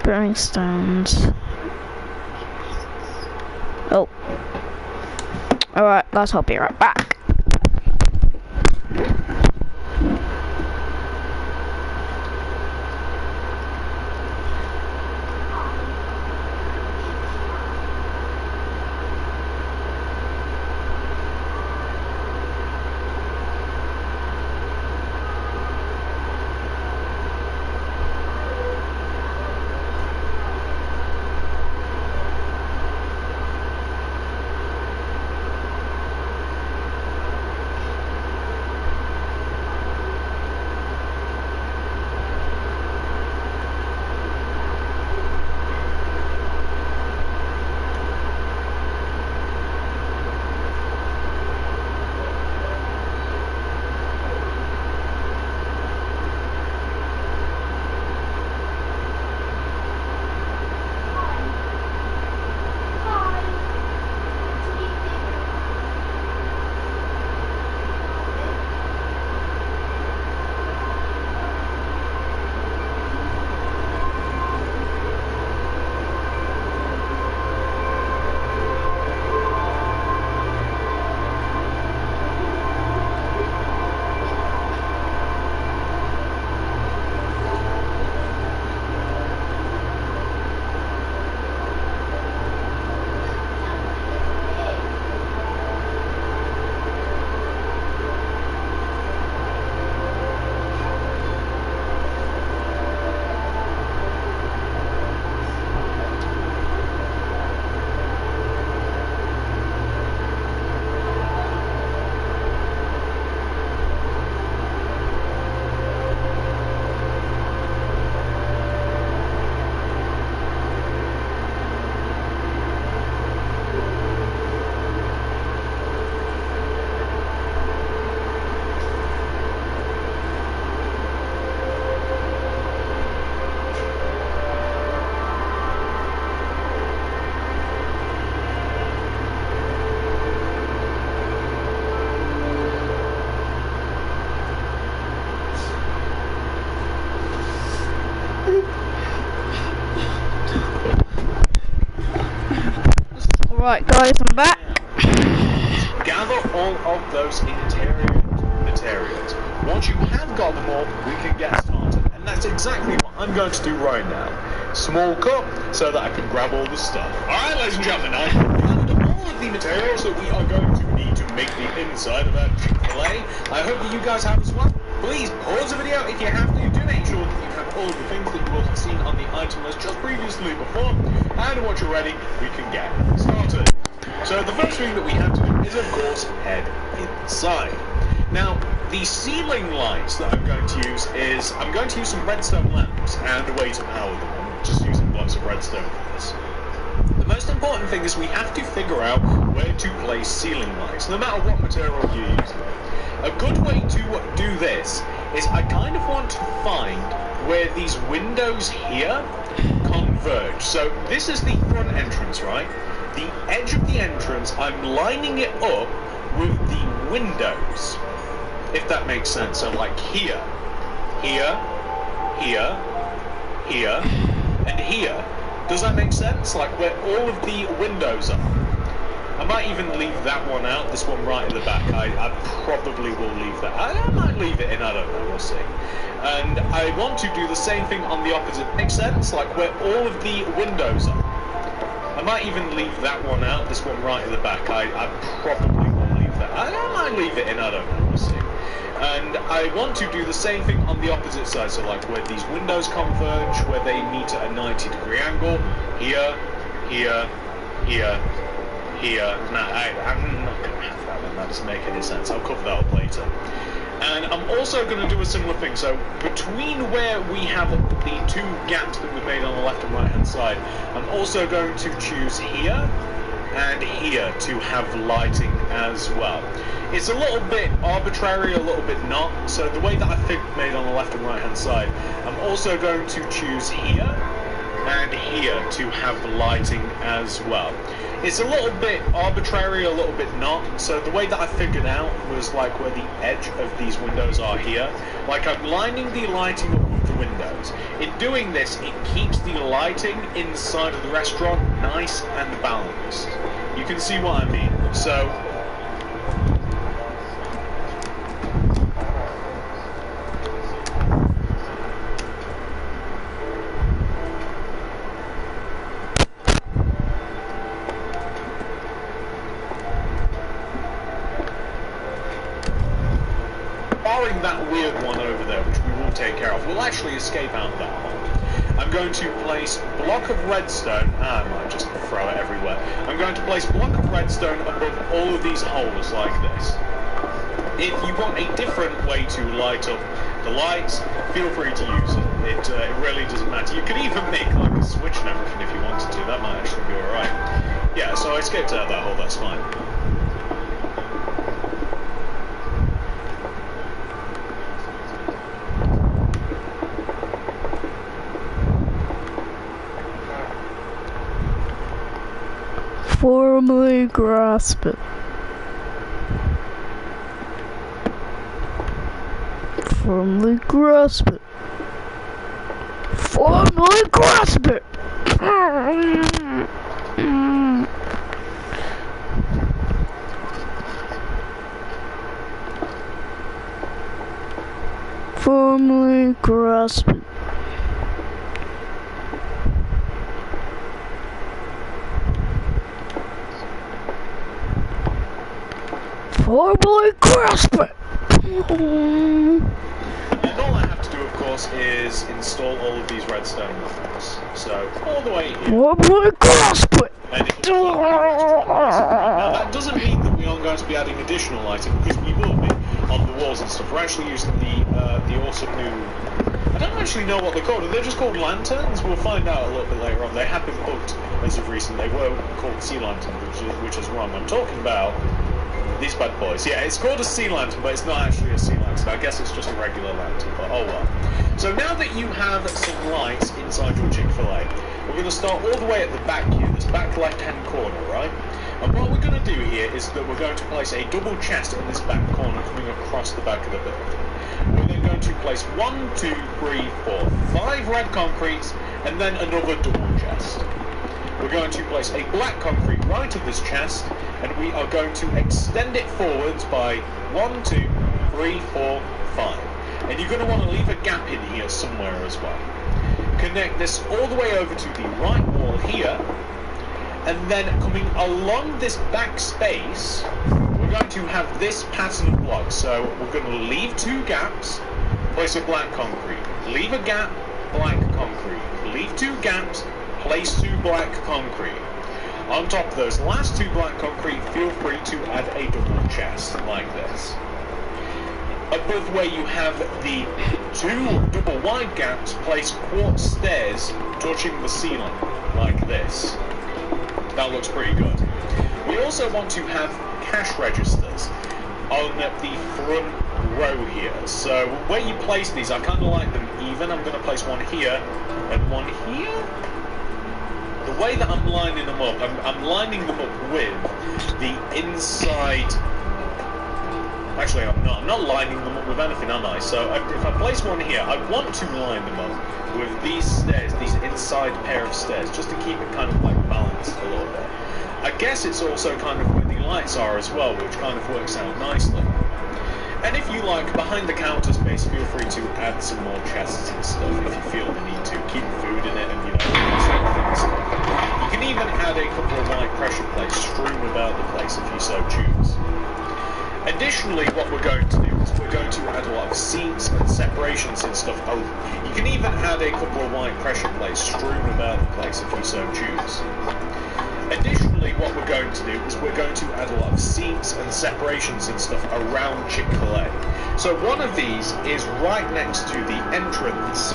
A: brewing stones. Oh, alright guys, I'll be right back. Right guys, I'm back.
B: Gather all of those interior materials. Once you have got them all, we can get started. And that's exactly what I'm going to do right now. Small cup, so that I can grab all the stuff. Alright, ladies and gentlemen, I've gathered all of the materials that we are going to need to make the inside of our Chick-fil-A. I hope that you guys have as well. Please pause the video if you have to. Do make sure that you have all of the things that you will have seen on the item list just previously before. And once you're ready, we can get started. So the first thing that we have to do is, of course, head inside. Now, the ceiling lights that I'm going to use is, I'm going to use some redstone lamps and a way to power them. I'm just using blocks of redstone for this. The most important thing is we have to figure out where to place ceiling lights, no matter what material you use. A good way to do this is I kind of want to find where these windows here converge. So this is the front entrance, right? The edge of the entrance, I'm lining it up with the windows, if that makes sense. So like here, here, here, here, and here. Does that make sense? Like where all of the windows are. I might even leave that one out, this one right at the back. I probably will leave that. I might leave it in, I don't know, we'll see. And I want to do the same thing on the opposite. Makes sense? Like where all of the windows are. I might even leave that one out, this one right at the back. I probably will leave that. I might leave it in, I don't know, we'll see. And I want to do the same thing on the opposite side, so like where these windows converge, where they meet at a 90-degree angle. Here, here, here, here. Nah, don't have that, and that doesn't make any sense. I'll cover that up later. And I'm also going to do a similar thing. So between where we have the two gaps that we've made on the left and right hand side, I'm also going to choose here and here to have lighting as well. It's a little bit arbitrary, a little bit not. So the way that I've made on the left and right hand side, I'm also going to choose here and here to have lighting as well. It's a little bit arbitrary, a little bit not. So the way that I figured out was like where the edge of these windows are here. Like I'm lining the lighting up with the windows. In doing this, it keeps the lighting inside of the restaurant nice and balanced. You can see what I mean. So barring that weird one over there, which we will take care of, we'll actually escape out that hole. I'm going to place block of redstone, I might just throw it everywhere. I'm going to place block of redstone above all of these holes like this. If you want a different way to light up the lights, feel free to use it. It really doesn't matter. You could even make like a switch and everything if you wanted to. That might actually be alright. Yeah, so I escaped out that hole, that's fine.
A: Firmly grasp it. Firmly grasp it. Firmly grasp it. Firmly grasp it. Firmly grasp it.
B: And all I have to do, of course, is install all of these redstone blocks. So, all the way here.
A: Firmly grasp it.
B: And now, that doesn't mean that we aren't going to be adding additional lighting, because we will be on the walls and stuff. We're actually using the awesome new... I don't actually know what they're called. Are they just called lanterns? We'll find out a little bit later on. They have been bugged as of recent. They were called sea lanterns, which is wrong. I'm talking about these bad boys. Yeah, it's called a sea lantern, but it's not actually a sea lantern. I guess it's just a regular lantern, but oh well. So now that you have some lights inside your Chick-fil-A, we're going to start all the way at the back here, this back left-hand corner, right? And what we're going to do here is that we're going to place a double chest in this back corner coming across the back of the building. We're then going to place 1, 2, 3, 4, 5 red concretes, and then another double chest. We're going to place a black concrete right of this chest, and we are going to extend it forwards by 1, 2, 3, 4, 5. And you're going to want to leave a gap in here somewhere as well. Connect this all the way over to the right wall here, and then coming along this back space, we're going to have this pattern of blocks. So we're going to leave 2 gaps, place a black concrete, leave a gap, black concrete, leave 2 gaps, place 2 black concrete. On top of those last 2 black concrete, feel free to add a double chest like this. Above where you have the 2 double wide gaps, place quartz stairs touching the ceiling like this. That looks pretty good. We also want to have cash registers on the front row here. So where you place these, I kind of like them even. I'm going to place one here and one here. The way that I'm lining them up, I'm lining them up with the inside... Actually, I'm not lining them up with anything, am I? So if I place one here, I want to line them up with these stairs, these inside pair of stairs, just to keep it kind of like balanced a little bit. I guess it's also kind of where the lights are as well, which kind of works out nicely. And if you like, behind the counter space, feel free to add some more chests and stuff if you feel the need to. Keep food in it and, you know, sort of things. You can even add a couple of white pressure plates strewn about the place if you so choose. Additionally, what we're going to do is we're going to add a lot of seats and separations and stuff. Oh, you can even add a couple of white pressure plates strewn about the place if you so choose. Additionally, what we're going to do is we're going to add a lot of seats and separations and stuff around Chick-fil-A. So one of these is right next to the entrance.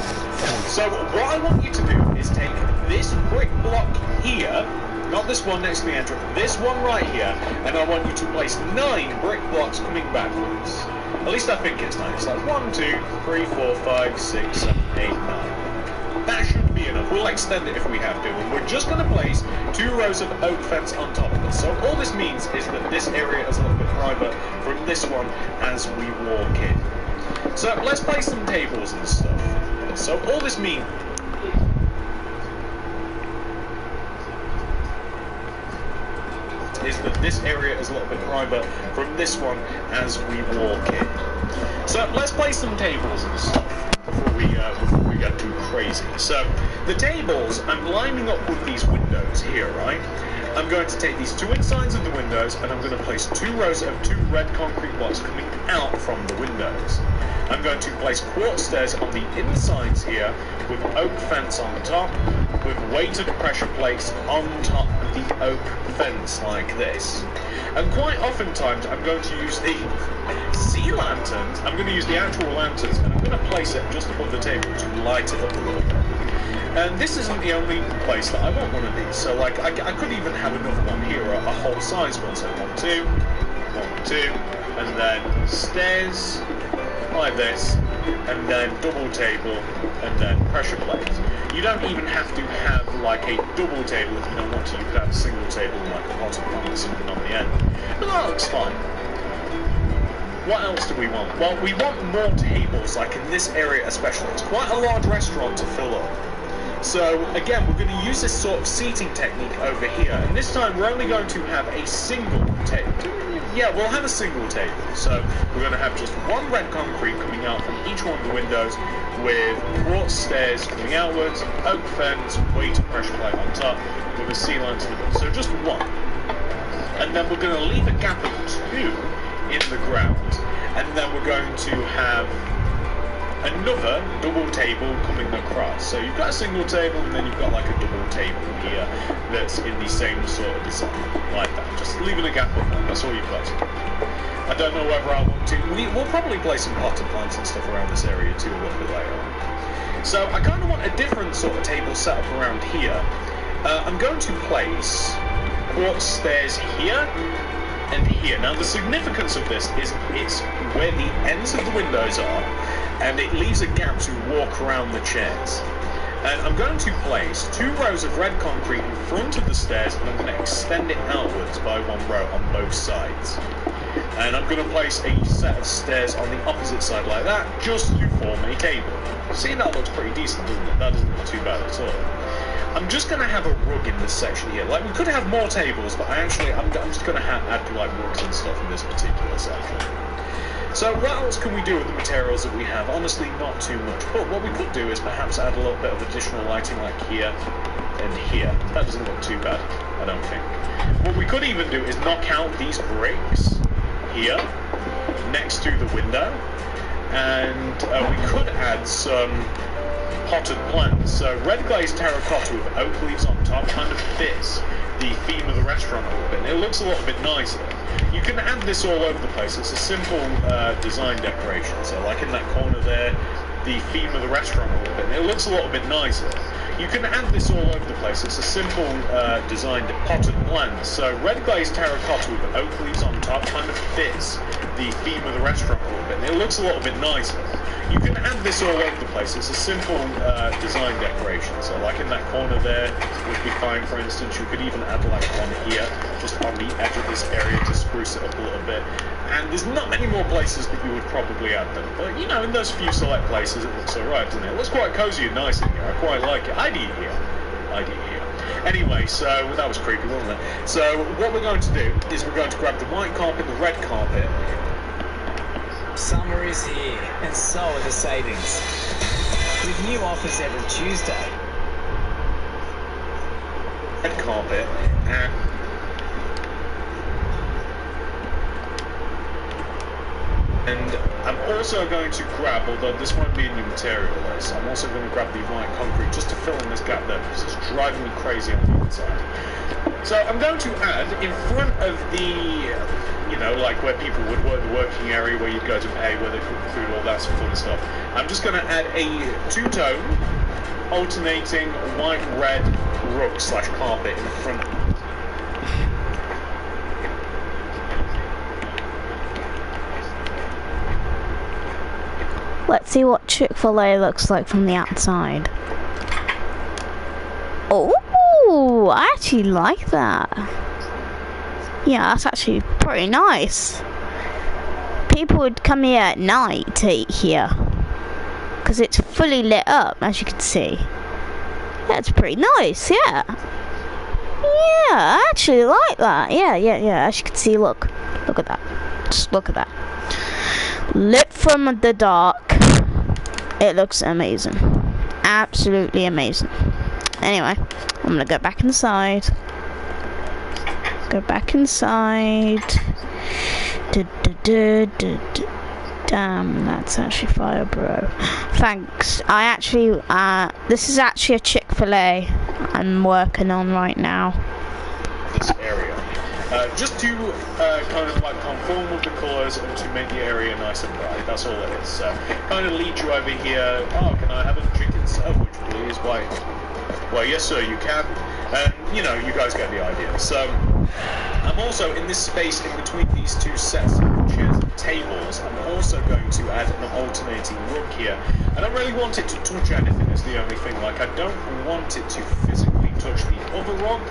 B: So what I want you to do is take this brick block here, not this one next to the entrance, this one right here, and I want you to place 9 brick blocks coming backwards. At least I think it's 9. So that's 1, 2, 3, 4, 5, 6, 7, 8, 9. That should be enough. We'll extend it if we have to. And we're just going to place 2 rows of oak fence on top of it. So all this means is that this area is a little bit private from this one as we walk in. So let's place some tables and stuff. So all this means is that this area is a little bit private from this one as we walk in. So let's place some tables and stuff before we get too crazy. So the tables, I'm lining up with these windows here, right? I'm going to take these 2 insides of the windows and I'm going to place 2 rows of 2 red concrete blocks coming out from the windows. I'm going to place quartz stairs on the insides here with oak fence on top, with weighted pressure plates on top of the oak fence like this. And quite oftentimes I'm going to use the sea lanterns, I'm going to use the actual lanterns, and I'm going to place it just above the table to light it up a little bit. And this isn't the only place that I want one of these, so like I could even have another one here, a whole size one, so 1, 2, 1, 2, and then stairs like this, and then double table, and then pressure plates. You don't even have to have like a double table if you don't want to. You could have a single table and like a pot of plant or something on the end. But that looks fine. What else do we want? Well, we want more tables, like in this area especially. It's quite a large restaurant to fill up. So again, we're going to use this sort of seating technique over here, and this time we're only going to have a single table. Yeah, we'll have a single table. So we're going to have just 1 red concrete coming out from each one of the windows, with quartz stairs coming outwards, oak fence, weighted pressure plate on top, with a sea line to the middle. So just 1. And then we're going to leave a gap of 2 in the ground, and then we're going to have another double table coming across. So you've got a single table and then you've got like a double table here that's in the same sort of design, like that. Just leaving a gap on that, that's all you've got. I don't know whether I want to. We'll probably place some potted plants and stuff around this area too a little bit later on. So I kind of want a different sort of table set up around here. I'm going to place quartz stairs here and here. Now the significance of this is it's where the ends of the windows are, and it leaves a gap to walk around the chairs. And I'm going to place 2 rows of red concrete in front of the stairs, and I'm going to extend it outwards by 1 row on both sides. And I'm going to place a set of stairs on the opposite side like that, just to form a table. See, that looks pretty decent, doesn't it? That doesn't look too bad at all. I'm just going to have a rug in this section here. Like, we could have more tables, but I'm just going to add like rugs and stuff in this particular section. So what else can we do with the materials that we have? Honestly, not too much. But what we could do is perhaps add a little bit of additional lighting like here and here. That doesn't look too bad, I don't think. What we could even do is knock out these bricks here next to the window, and we could add some potted plants. So red glazed terracotta with oak leaves on top kind of fits the theme of the restaurant a little bit. It looks a little bit nicer. You can add this all over the place. It's a simple design decoration. So like in that corner there, the theme of the restaurant a little bit. It looks a little bit nicer. You can add this all over the place. It's a simple designed potted plant. So red glazed terracotta with oak leaves on top kind of fits the theme of the restaurant a little bit. It looks a little bit nicer. You can add this all over the place. It's a simple design decoration. So like in that corner there would be fine, for instance. You could even add like one here, just on the edge of this area to spruce it up a little bit. And there's not many more places that you would probably add them. But, you know, in those few select places, it looks alright, doesn't it? It looks quite cozy and nice in here. I quite like it. I'd eat here. I'd eat here. Anyway, so that was creepy, wasn't it? So what we're going to do is we're going to grab the white carpet, the red carpet.
C: Summer is here, and so are the savings. With new offers every Tuesday.
B: Red carpet, and I'm also going to grab, although this won't be a new material list, I'm also going to grab the white concrete just to fill in this gap there, because it's driving me crazy on the inside. So I'm going to add in front of the, you know, like where people would work, the working area where you'd go to pay, where they cook the food, all that fun stuff. I'm just going to add a two-tone, alternating white-red rug/carpet in front.
A: Let's see what Chick-fil-A looks like from the outside. Oh, I actually like that. Yeah, that's actually pretty nice. People would come here at night to eat here, because it's fully lit up, as you can see. That's pretty nice, yeah. Yeah, I actually like that. Yeah. As you can see, look at that. Just look at that. Lit from the dark. It looks amazing. Absolutely amazing. Anyway, I'm gonna go back inside. Go back inside. Damn, that's actually fire, bro. Thanks. I actually, this is actually a Chick-fil-A I'm working on right now.
B: This area. Just to kind of like conform with the colours and to make the area nice and bright. That's all it is. So, kind of lead you over here. Oh, can I have a chicken sandwich, please? Why, yes, sir, you can. And, you know, you guys get the idea. So, I'm also in this space in between these two sets of chairs and tables. I'm also going to add an alternating rug here. I don't really want it to touch anything, is the only thing. Like, I don't want it to physically touch the other rug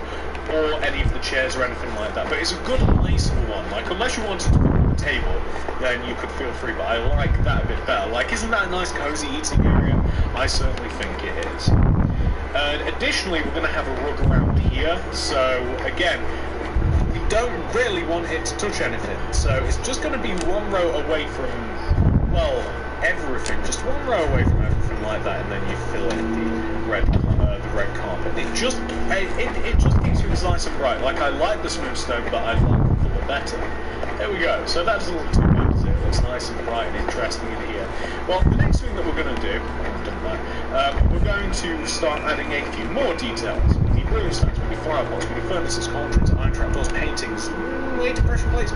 B: or any of the chairs or anything like that. But it's a good place for one. Like, unless you wanted to put it on the table, then you could feel free. But I like that a bit better. Like, isn't that a nice, cozy eating area? I certainly think it is. And additionally, we're going to have a rug around here. So, again, we don't really want it to touch anything. So it's just going to be one row away from, well, everything. Just one row away from everything like that, and then you fill in the red carpet. It just makes you nice and bright. Like, I like the smooth stone, but I like the colour better. There we go. So that doesn't look too bad, does it? It looks nice and bright and interesting in here. Well, the next thing that we're going to do, we're going to start adding a few more details. We need room stacks, we need flower pots, we need furnaces, cauldrons, iron trapdoors, paintings, weight pressure plates.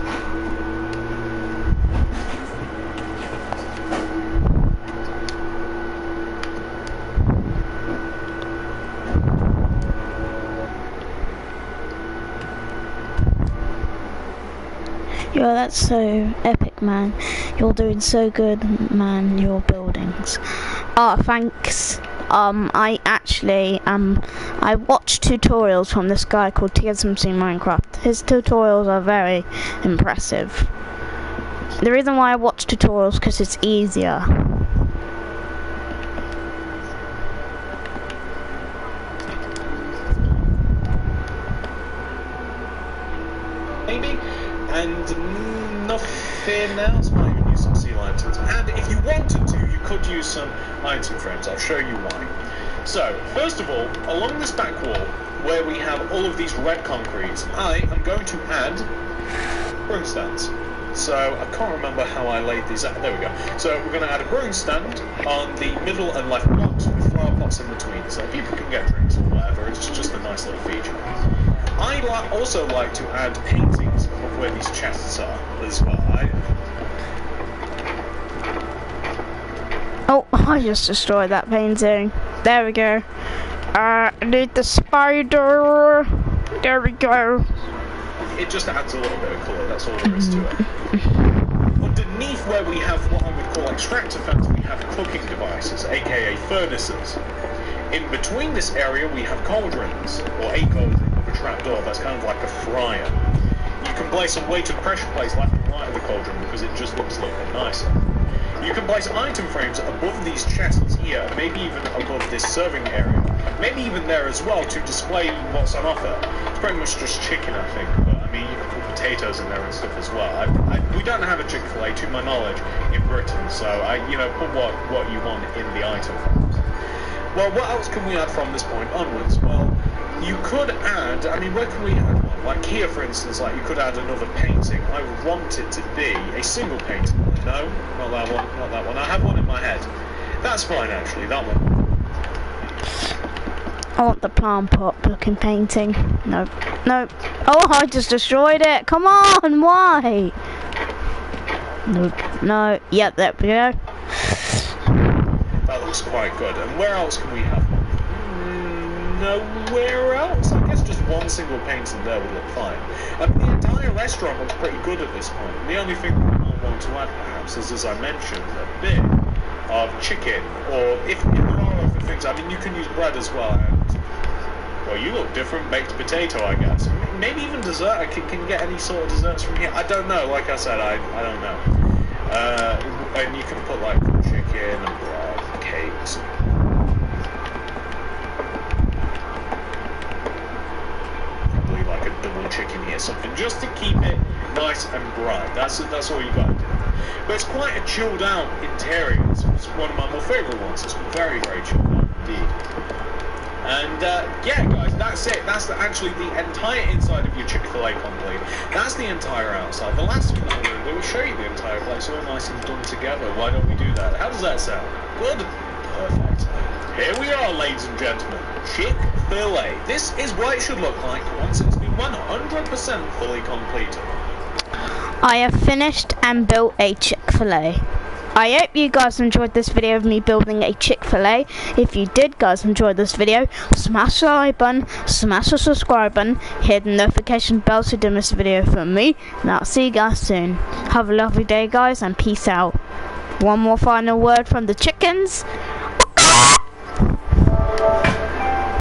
A: Yo, that's so epic, man. You're doing so good, man, your buildings. Oh, thanks. I actually, I watched tutorials from this guy called TSMC Minecraft. His tutorials are very impressive. The reason why I watch tutorials is because it's easier.
B: Maybe. And nothing else. Might even use some sea lanterns. And if you wanted to, you could use some item frames. I'll show you why. So, first of all, along this back wall, where we have all of these red concretes, I am going to add brewing stands. So, I can't remember how I laid these out. There we go. So, we're going to add a brewing stand on the middle and left blocks with flower pots in between, so people can get drinks or whatever. It's just a nice little feature. I also like to add paintings of where these chests are as well.
A: Oh, I just destroyed that painting. There we go. I need the spider. There we go.
B: It just adds a little bit of colour, that's all there is to it. Underneath where we have what I would call extractor fans, we have cooking devices, aka furnaces. In between this area we have cauldrons, or a cauldron with a trapdoor that's kind of like a fryer. You can place some weighted pressure plates left and right of the cauldron because it just looks a little bit nicer. You can place item frames above these chests here, maybe even above this serving area. Maybe even there as well to display what's on offer. It's pretty much just chicken, I think, but I mean, you can put potatoes in there and stuff as well. We don't have a Chick-fil-A, to my knowledge, in Britain, so put what you want in the item frames. Well, what else can we add from this point onwards? Well, you could add, I mean, where can we add one? Like here, for instance, like you could add another painting. I would want it to be a single painting. No, not that one, not that one. I have one in my head. That's fine, actually, that one.
A: I want the plant pot looking painting. No, no. Oh, I just destroyed it. Come on, why? No, no. Yep, there we go.
B: That looks quite good. And where else can we have one? Nowhere else. I guess just one single painting there would look fine. The entire restaurant looks pretty good at this point. The only thing that I want to add, perhaps, is, as I mentioned, a bit of chicken, or if there are other things. I mean, you can use bread as well. And, well, you look different. Baked potato, I guess. Maybe even dessert. I can get any sort of desserts from here. I don't know. Like I said, I don't know. And you can put like chicken and bread, cakes. Probably like a double chicken here, something just to keep it nice and bright. That's all you got to do. But it's quite a chilled out interior. It's one of my more favourite ones. It's very, very chilled out indeed. And yeah, guys, that's it. That's actually the entire inside of your Chick-fil-A complete. That's the entire outside. The last thing that I'm going to do is show you the entire place all nice and done together. Why don't we do that? How does that sound? Good? Perfect. Here we are, ladies and gentlemen. Chick-fil-A. This is what it should look like once it's been 100% fully completed.
A: I have finished and built a Chick-fil-A. I hope you guys enjoyed this video of me building a Chick-fil-A. If you did guys enjoy this video, smash the like button, smash the subscribe button, hit the notification bell so you don't miss a video from me, and I'll see you guys soon. Have a lovely day guys, and peace out. One more final word from the chickens.